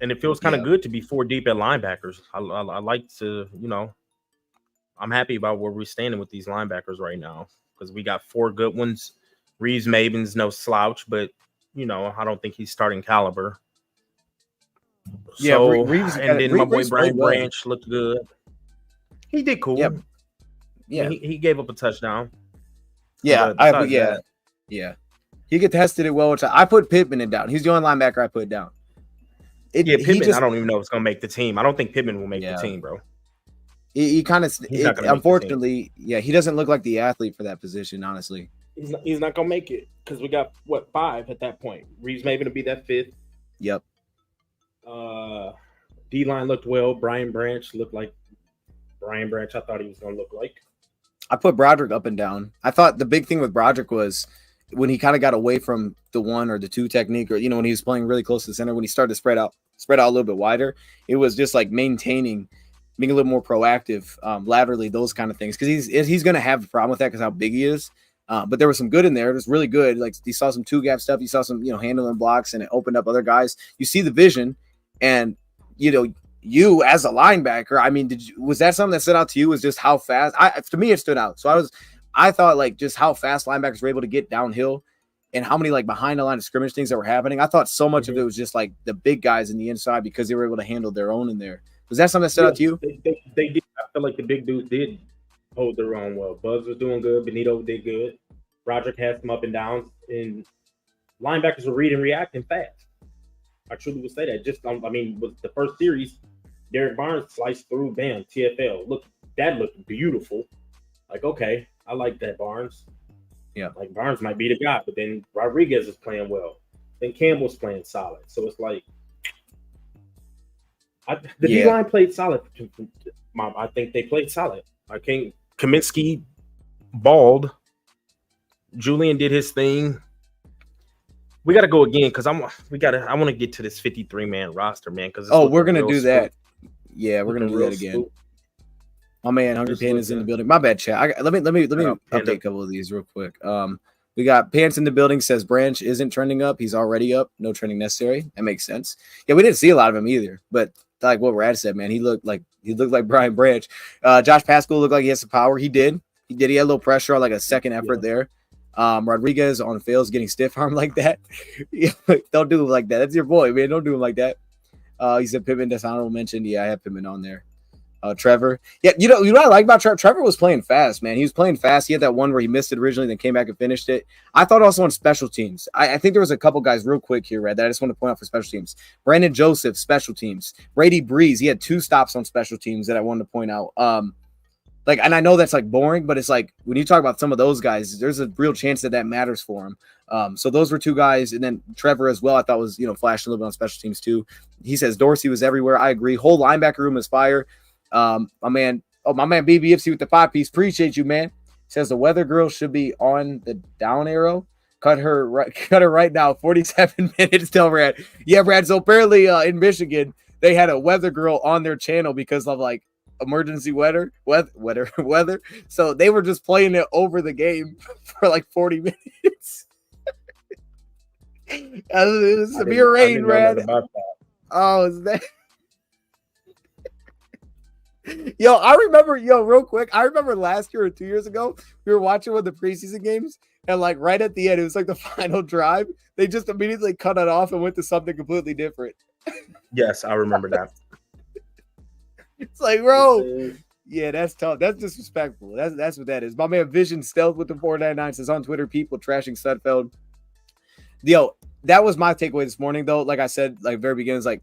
And it feels kind of good to be 4 deep at linebackers. I like to, I'm happy about where we're standing with these linebackers right now, because we got 4 good ones. Reeves Maben's no slouch, but, I don't think he's starting caliber. Yeah, Reeves, and then my boy Brian Branch looked good. He did cool. Yeah, Yeah, he gave up a touchdown. Yeah, yeah. He tested it well. Which I put Pittman down. He's the only linebacker I put down. Pittman. I don't even know if it's gonna make the team. I don't think Pittman will make the team, bro. He kind of, unfortunately, he doesn't look like the athlete for that position. Honestly, he's not gonna make it because we got 5 at that point. Reeves maybe to be that 5th. Yep. D-line looked well. Brian Branch looked like Brian Branch. I thought he was gonna look like. I put Broderick up and down. I thought the big thing with Broderick was when he kind of got away from the 1 or the 2 technique, or when he was playing really close to the center, when he started to spread out a little bit wider, it was just like maintaining, being a little more proactive laterally, those kind of things, because he's going to have a problem with that because how big he is. But there was some good in there. It was really good. Like you saw some 2-gap stuff. You saw some handling blocks, and it opened up other guys. You see the vision, and you as a linebacker, I mean, was that something that stood out to you? Was just how fast? To me, it stood out. So I thought like just how fast linebackers were able to get downhill, and how many like behind the line of scrimmage things that were happening. I thought so much of it was just like the big guys in the inside because they were able to handle their own in there. Was that something that stood out to you? They did. I feel like the big dudes did hold their own well. Buzz was doing good. Benito did good. Roderick had some up and downs, and linebackers were reading, reacting fast. I truly would say that. Just, with the first series, Derek Barnes sliced through, bam, TFL. That looked beautiful. Like, okay, I like that, Barnes. Yeah. Like, Barnes might be the guy, but then Rodriguez is playing well. Then Campbell's playing solid. So it's like, the D-line played solid. I think they played solid. Kaminsky balled. Julian did his thing. We got to go again because I want to get to this 53-man roster, man. Because we're gonna do that. Yeah, we're gonna do that again. My man, Hungry Pan is in the building. My bad, chat. Let me update a couple of these real quick. We got Pants in the building. Says Branch isn't trending up. He's already up. No trending necessary. That makes sense. Yeah, we didn't see a lot of him either. But like what Rad said, man, he looked like Brian Branch. Josh Pascal looked like he has some power. He did. He had a little pressure on like a second effort there. Rodriguez on fails getting stiff arm like that. Don't do him like that. That's your boy, man. Don't do him like that. He said Pittman, that's honorable mention. Yeah, I have Pittman on there. Trevor. Yeah, you know what I like about Trevor? Trevor was playing fast, man. He was playing fast. He had that one where he missed it originally, then came back and finished it. I thought also on special teams. I think there was a couple guys real quick here, Red, that I just want to point out for special teams. Brandon Joseph, special teams. Brady Breeze, he had 2 stops on special teams that I wanted to point out. And I know that's like boring, but it's like when you talk about some of those guys, there's a real chance that matters for him. So those were 2 guys, and then Trevor as well. I thought was flashing a little bit on special teams too. He says Dorsey was everywhere. I agree. Whole linebacker room is fire. My man BBFC with the 5-piece. Appreciate you, man. Says the weather girl should be on the down arrow. Cut her right now. 47 minutes till Brad. Yeah, Brad. So apparently in Michigan they had a weather girl on their channel because of like emergency weather. So they were just playing it over the game for like 40 minutes. It was severe rain, Brad. Oh, is that? I remember, real quick. I remember last year or 2 years ago, we were watching one of the preseason games, and like right at the end, it was like the final drive. They just immediately cut it off and went to something completely different. Yes, I remember that. It's like, bro, yeah, that's tough. That's disrespectful. That's what that is. My man Vision Stealth with the 499 says on Twitter, people trashing Sudfeld. That was my takeaway this morning, though. Like I said, like very beginning, is like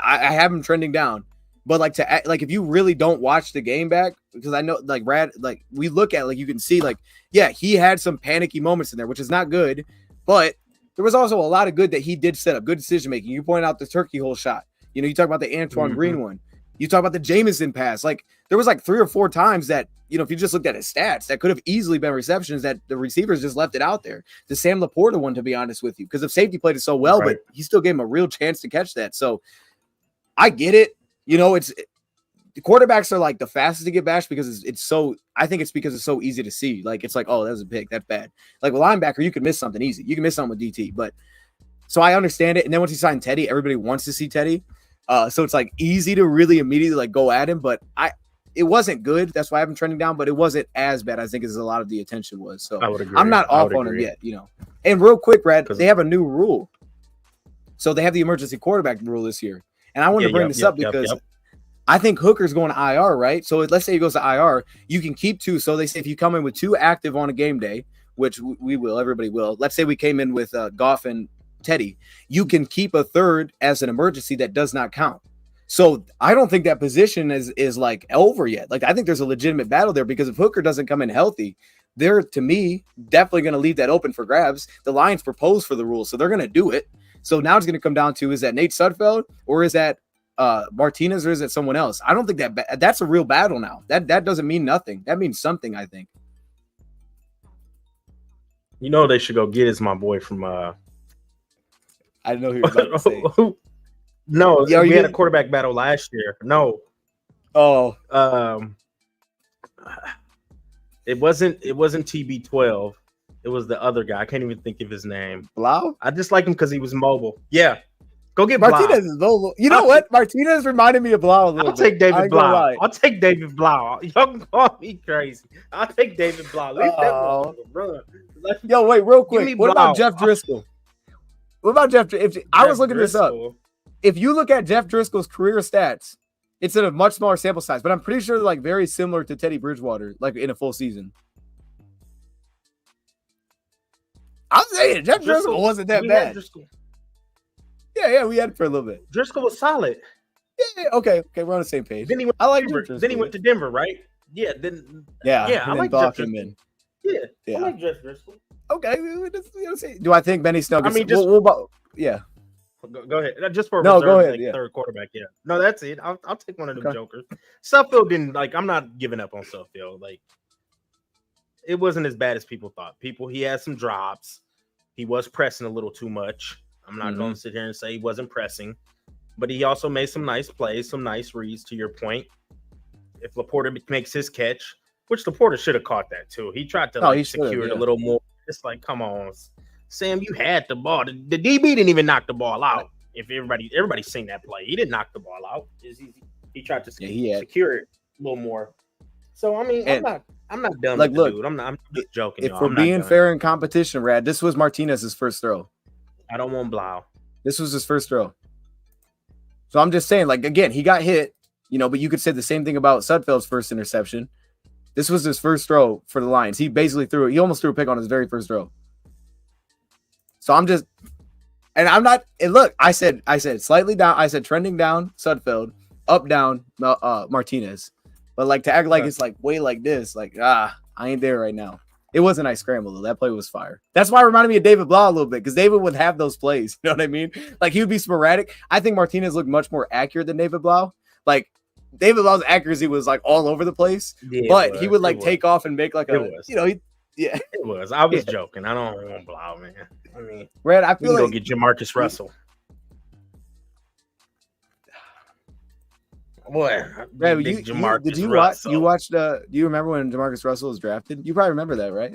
I have him trending down. But if you really don't watch the game back, because I know like Brad, like we look at, like you can see, like, yeah, he had some panicky moments in there, which is not good, but there was also a lot of good that he did set up, good decision making. You point out the turkey hole shot. You talk about the Antoine Green one. You talk about the Jameson pass. Like there was like 3 or 4 times that, if you just looked at his stats, that could have easily been receptions that the receivers just left it out there. The Sam Laporta one, to be honest with you, because the safety played it so well, right, but he still gave him a real chance to catch that. So I get it. The quarterbacks are like the fastest to get bashed because it's so, I think it's because it's so easy to see. Like, it's like, oh, that was a pick. That's bad. Like with linebacker, you can miss something easy. You can miss something with DT, but so I understand it. And then once he signed Teddy, everybody wants to see Teddy. So it's like easy to really immediately like go at him, but it wasn't good. That's why I've been trending down, but it wasn't as bad, I think, as a lot of the attention was. So I would agree. I'm not off on him yet, And real quick, Brad, they have a new rule. So they have the emergency quarterback rule this year. And I wanted to bring this up because I think Hooker's going to IR, right? So let's say he goes to IR, you can keep 2. So they say if you come in with 2 active on a game day, which we will, everybody will. Let's say we came in with Goff and Teddy, you can keep a 3rd as an emergency that does not count. So I don't think that position is like over yet. Like I think there's a legitimate battle there because if Hooker doesn't come in healthy, they're, to me, definitely going to leave that open for grabs. The Lions proposed for the rule, so they're going to do it. So now it's going to come down to, is that Nate Sudfeld or is that Martinez or is it someone else? I don't think that's a real battle now. That doesn't mean nothing. That means something, I think. You know they should go get is my boy from I didn't know he was about to say. No, yeah, we had a quarterback battle last year. No. Oh. It wasn't TB12. It was the other guy. I can't even think of his name. Blau? I just like him because he was mobile. Yeah. Go get Martinez Blau. is mobile. You know what? Martinez reminded me of Blau a little I'll take David Blau. I'll take David Blau. Y'all can call me crazy. I'll take David Blau. Leave that run. Yo, wait, real quick. What about Jeff Driscoll? What about Jeff? I was looking this up. If you look at Jeff Driscoll's career stats, it's in a much smaller sample size, but I'm pretty sure they're like very similar to Teddy Bridgewater, like in a full season. I'm saying Jeff Driscoll wasn't that bad. Yeah, we had it for a little bit. Driscoll was solid. Yeah, okay, we're on the same page. Then he went to Denver, right? Yeah, I like Jeff Driscoll. Yeah, I like Jeff Driscoll. Okay, do I think Benny Snell? Yeah. Go ahead. Just for go ahead. Third quarterback. Yeah. No, that's it. I'll take one of them jokers. Suffield didn't I'm not giving up on Suffield. Like, it wasn't as bad as people thought. He had some drops. He was pressing a little too much. I'm not going to sit here and say he wasn't pressing, but he also made some nice plays, some nice reads. To your point, if Laporta makes his catch, which Laporta should have caught that too. He tried to secure it a little more. It's like, come on, Sam, you had the ball. The DB didn't even knock the ball out. If everybody's seen that play, he didn't knock the ball out. He tried to secure it a little more. So I mean, I'm not done with the dude. I'm just joking. If we're being fair in competition, Rad, this was Martinez's first throw. I don't want Blau. This was his first throw. So I'm just saying, like, again, he got hit, but you could say the same thing about Sudfeld's first interception. This was his first throw for the Lions. He basically he almost threw a pick on his very first throw. So I'm just, and I'm not, and look, I said slightly down. I said trending down Sudfeld, up, down Martinez. But like to act like it's like way like this, like, I ain't there right now. It was a nice scramble, though. That play was fire. That's why it reminded me of David Blau a little bit, because David would have those plays. You know what I mean? Like, he would be sporadic. I think Martinez looked much more accurate than David Blau. Like, David Blau's accuracy was, like, all over the place. Yeah, but he would, like, take off and make, like, It was. I was joking. I don't want Blau, man. I mean, Red, I feel like... go get Jamarcus Russell. Boy, Red, did you watch do you remember when Jamarcus Russell was drafted? You probably remember that, right?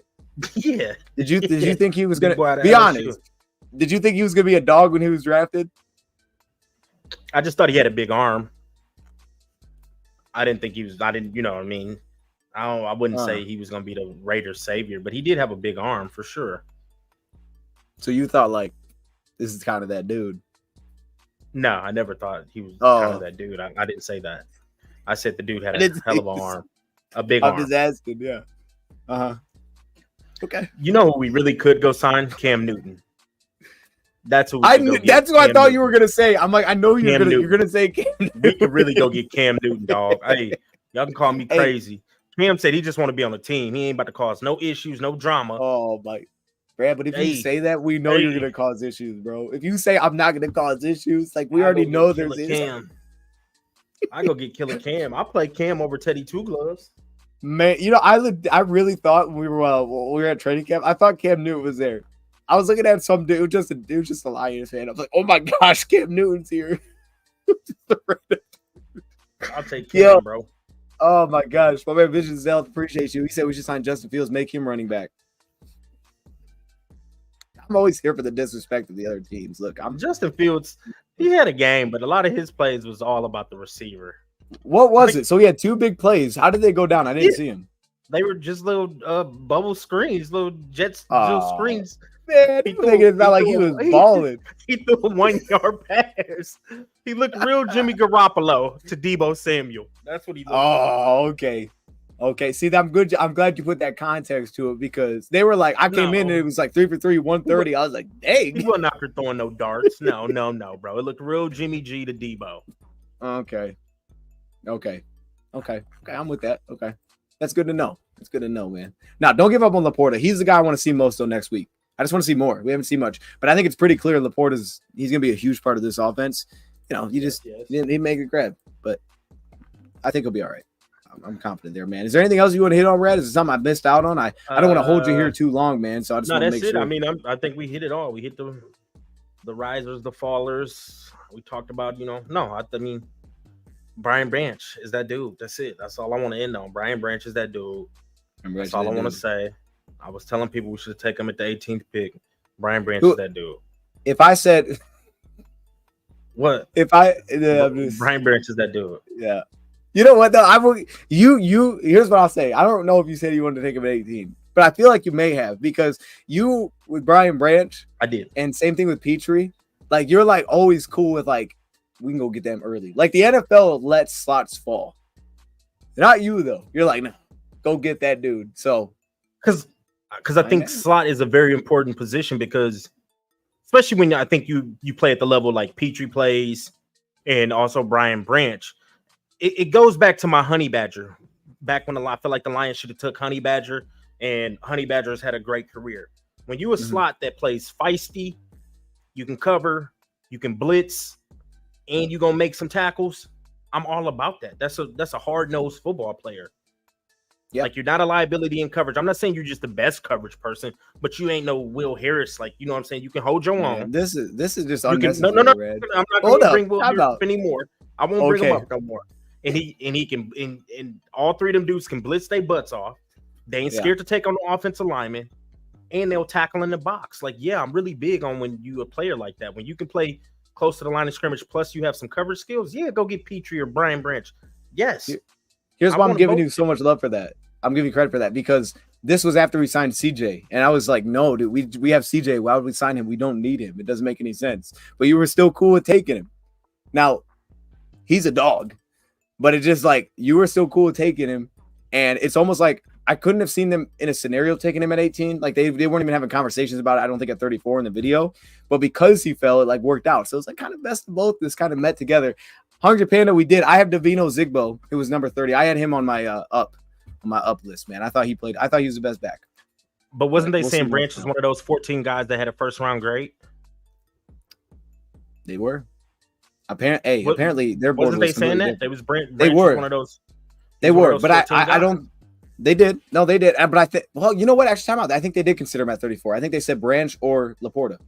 Yeah. Did you think he was gonna be honest? Did you think he was gonna be a dog when he was drafted? I just thought he had a big arm. I didn't think he was. You know what I mean? I wouldn't say he was gonna be the Raiders' savior, but he did have a big arm for sure. So you thought, like, this is kind of that dude? No, I never thought he was kind of that dude. I didn't say that. I said the dude had a hell of an arm, a big arm. I'm just asking, yeah. Okay. You know who we really could go sign? Cam Newton. That's who. That's what I thought you were gonna say. I'm like, I know you're gonna say Cam Newton. We could really go get Cam Newton, dog. Hey, y'all can call me crazy. Cam said he just want to be on the team. He ain't about to cause no issues, no drama. Oh my. Brad, but if you say that, we know you're gonna cause issues, bro. If you say I'm not gonna cause issues, like we already know there's issues. I go get Killer Cam. I play Cam over Teddy Two Gloves. Man, I really thought when we were at training camp, I thought Cam Newton was there. I was looking at some dude, just a Lions fan. I was like, oh my gosh, Cam Newton's here. I'll take Cam, bro. Oh my gosh, my man Vision Zell appreciates you. He said we should sign Justin Fields, make him running back. I'm always here for the disrespect of the other teams. Look, Justin Fields. He had a game, but a lot of his plays was all about the receiver. What was it? So he had two big plays. How did they go down? I didn't see him. They were just little bubble screens, little jets, little screens. Man, he making it sound like he was balling. He threw a 1-yard pass. He looked real Jimmy Garoppolo to Deebo Samuel. That's what he looked like. Okay. Okay, see, I'm good. I'm glad you put that context to it because they were like, I came in and it was like 3 for 3, 130. I was like, dang. He wasn't out there throwing no darts. No, bro. It looked real Jimmy G to Deebo. Okay. I'm with that. Okay. That's good to know. It's good to know, man. Now, don't give up on Laporta. He's the guy I want to see most though next week. I just want to see more. We haven't seen much, but I think it's pretty clear Laporta's he's going to be a huge part of this offense. You know, you just didn't make a grab, but I think he'll be all right. I'm confident there, man. Is there anything else you want to hit on, Brad? Is there something I missed out on? I don't want to hold you here too long, man. So I just want to make sure. I mean, I think we hit it all. We hit the risers, the fallers. We talked about, I mean, Brian Branch is that dude. That's it. That's all I want to end on. Brian Branch is that dude. That's all I want to say. I was telling people we should have taken him at the 18th pick. Brian Branch is that dude. If I said what? Brian Branch is that dude. Yeah. You know what though? I will. Here's what I'll say. I don't know if you said you wanted to take him at 18, but I feel like you may have because you with Brian Branch, I did, and same thing with Petrie. Like you're like always cool with like we can go get them early. Like the NFL lets slots fall. Not you though. You're like no, go get that dude. So because I think slot is a very important position because especially when I think you play at the level like Petrie plays and also Brian Branch. It goes back to my Honey Badger. Back when I feel like the Lions should have took Honey Badger, and Honey Badger's had a great career. When you a slot that plays feisty, you can cover, you can blitz, and you're gonna make some tackles. I'm all about that. That's a hard-nosed football player. Yep. Like you're not a liability in coverage. I'm not saying you're just the best coverage person, but you ain't no Will Harris. Like you know what I'm saying. You can hold your own. This is just unnecessary. No. I'm not going to bring Will Harris anymore. I won't bring him up no more. And he can and all three of them dudes can blitz their butts off. They ain't scared to take on the offensive lineman, and they'll tackle in the box. Like, yeah, I'm really big on when you a player like that. When you can play close to the line of scrimmage, plus you have some coverage skills. Yeah, go get Petrie or Brian Branch. Yes. Here's why I'm giving you so much love for that. I'm giving you credit for that because this was after we signed CJ, and I was like, no, dude, we have CJ. Why would we sign him? We don't need him. It doesn't make any sense. But you were still cool with taking him. Now, he's a dog. But it's just like you were still cool with taking him. And it's almost like I couldn't have seen them in a scenario taking him at 18. Like they weren't even having conversations about it, I don't think, at 34 in the video. But because he fell, it like worked out. So it's like kind of best of both. This kind of met together. Hungry Panda, we did. I have Davino Zigbo, who was number 30. I had him on my up list, man. I thought he was the best back. But wasn't they saying Branch is one of those 14 guys that had a first round grade? They were. Apparently their board wasn't they saying that they was Branch they were one of those. They were, but I don't. They did. No, they did. But I think. Well, you know what? Actually, time out. I think they did consider him at 34. I think they said Branch or Laporta.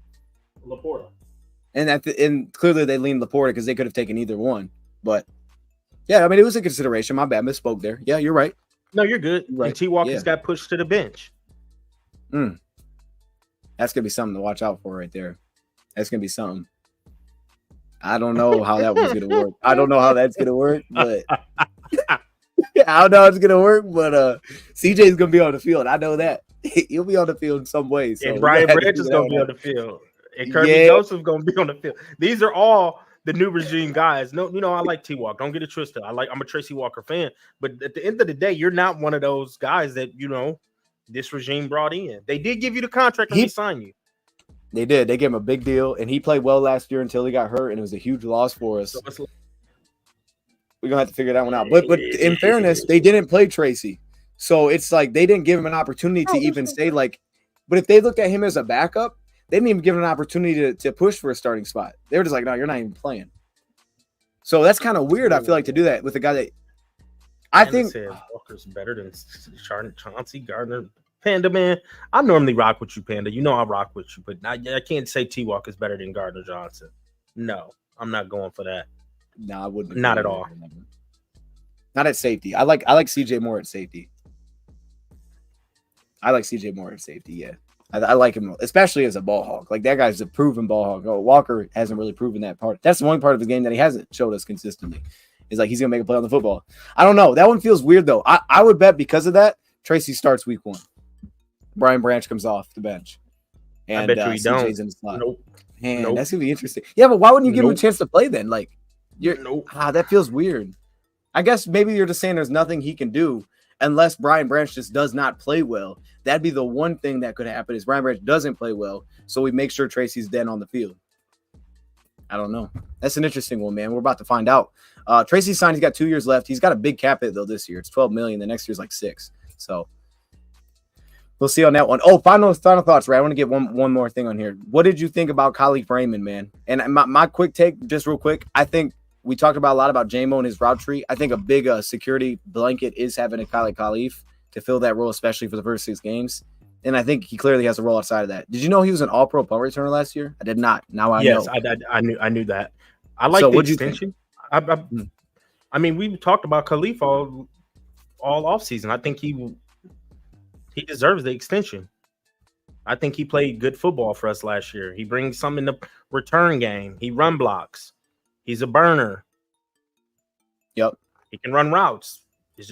And clearly they leaned Laporta because they could have taken either one. But yeah, I mean it was a consideration. My bad, misspoke there. Yeah, you're right. No, you're good. Right. And T. Walker's got pushed to the bench. That's gonna be something to watch out for right there. That's gonna be something. I don't know how that one's gonna work. I don't know how that's gonna work, but I don't know how it's gonna work. But CJ's gonna be on the field. I know that he'll be on the field in some way. So and Brian Branch is gonna be on the field, and Kirby Joseph's gonna be on the field. These are all the new regime guys. No, I like T. Walk. Don't get it twisted. I'm a Tracy Walker fan, but at the end of the day, you're not one of those guys that this regime brought in. They did give you the contract when he signed you. They did. They gave him a big deal, and he played well last year until he got hurt, and it was a huge loss for us. We're gonna have to figure that one out. But in fairness, they didn't play Tracy, so it's like they didn't give him an opportunity to even say like. But if they looked at him as a backup, they didn't even give him an opportunity to push for a starting spot. They were just like, no, you're not even playing. So that's kind of weird. I feel like to do that with a guy that I think Walker's better than Chauncey Gardner. Panda, man, I normally rock with you, Panda. I rock with you, but I can't say T. Walk is better than Gardner Johnson. No, I'm not going for that. No, I wouldn't. Not at all. Not at safety. I like CJ more at safety. Yeah. I like him, especially as a ball hawk. Like that guy's a proven ball hawk. Oh, Walker hasn't really proven that part. That's the only part of his game that he hasn't showed us consistently. Is like he's gonna make a play on the football. I don't know. That one feels weird though. I would bet because of that, Tracy starts week 1. Brian Branch comes off the bench, And I bet you he CJ's don't. in the slot. Nope. Man, that's gonna be interesting. Yeah, but why wouldn't you give him a Nope. chance to play then? Like, Nope. that feels weird. I guess maybe you're just saying there's nothing he can do unless Brian Branch just does not play well. That'd be the one thing that could happen is Brian Branch doesn't play well, so we make sure Tracy's then on the field. I don't know. That's an interesting one, man. We're about to find out. Tracy signed. He's got 2 years left. He's got a big cap hit though this year. It's $12 million. The next year's like $6 million. So we'll see on that one. Oh, final thoughts, Ray. I want to get one more thing on here. What did you think about Khalif Raymond, man? And my quick take, just real quick, I think we talked about a lot about J-Mo and his route tree. I think a big security blanket is having a Khalif to fill that role, especially for the first 6 games. And I think he clearly has a role outside of that. Did you know he was an all-pro punt returner last year? I did not. Now I know. Yes, I knew that. I like the extension. I mean, we talked about Khalif all offseason. I think he deserves the extension. I think he played good football for us last year. He brings some in the return game. He run blocks. He's a burner. Yep. He can run routes.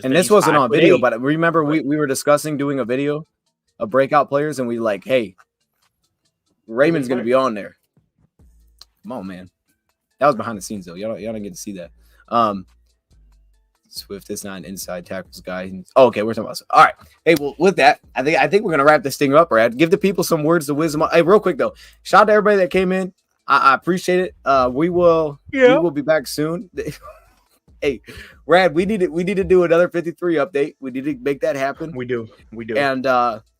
And this wasn't on video, but remember we were discussing doing a video of breakout players, and we like, hey, Raymond's going to be on there. Come on, man. That was behind the scenes, though. Y'all don't get to see that. Swift is not an inside tackles guy. Oh, okay, we're talking about. All right. Hey, well, with that, I think we're gonna wrap this thing up, Brad. Give the people some words of wisdom. Hey, real quick though, shout out to everybody that came in. I appreciate it. We will be back soon. Hey, Brad, we need to do another 53 update. We need to make that happen. We do. And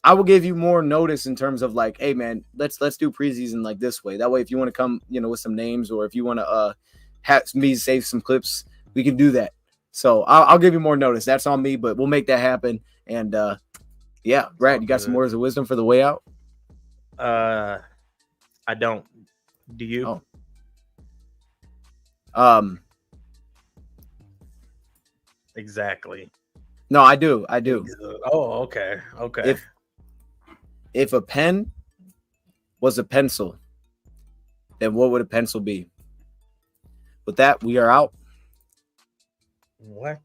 I will give you more notice in terms of like, hey man, let's do preseason like this way. That way, if you want to come, with some names, or if you want to have me save some clips, we can do that. So I'll give you more notice. That's on me, but we'll make that happen. And yeah, Brad, you got some words of wisdom for the way out? I don't. Do you? Oh. Exactly. No, I do. Oh, okay. If a pen was a pencil, then what would a pencil be? With that, we are out. What?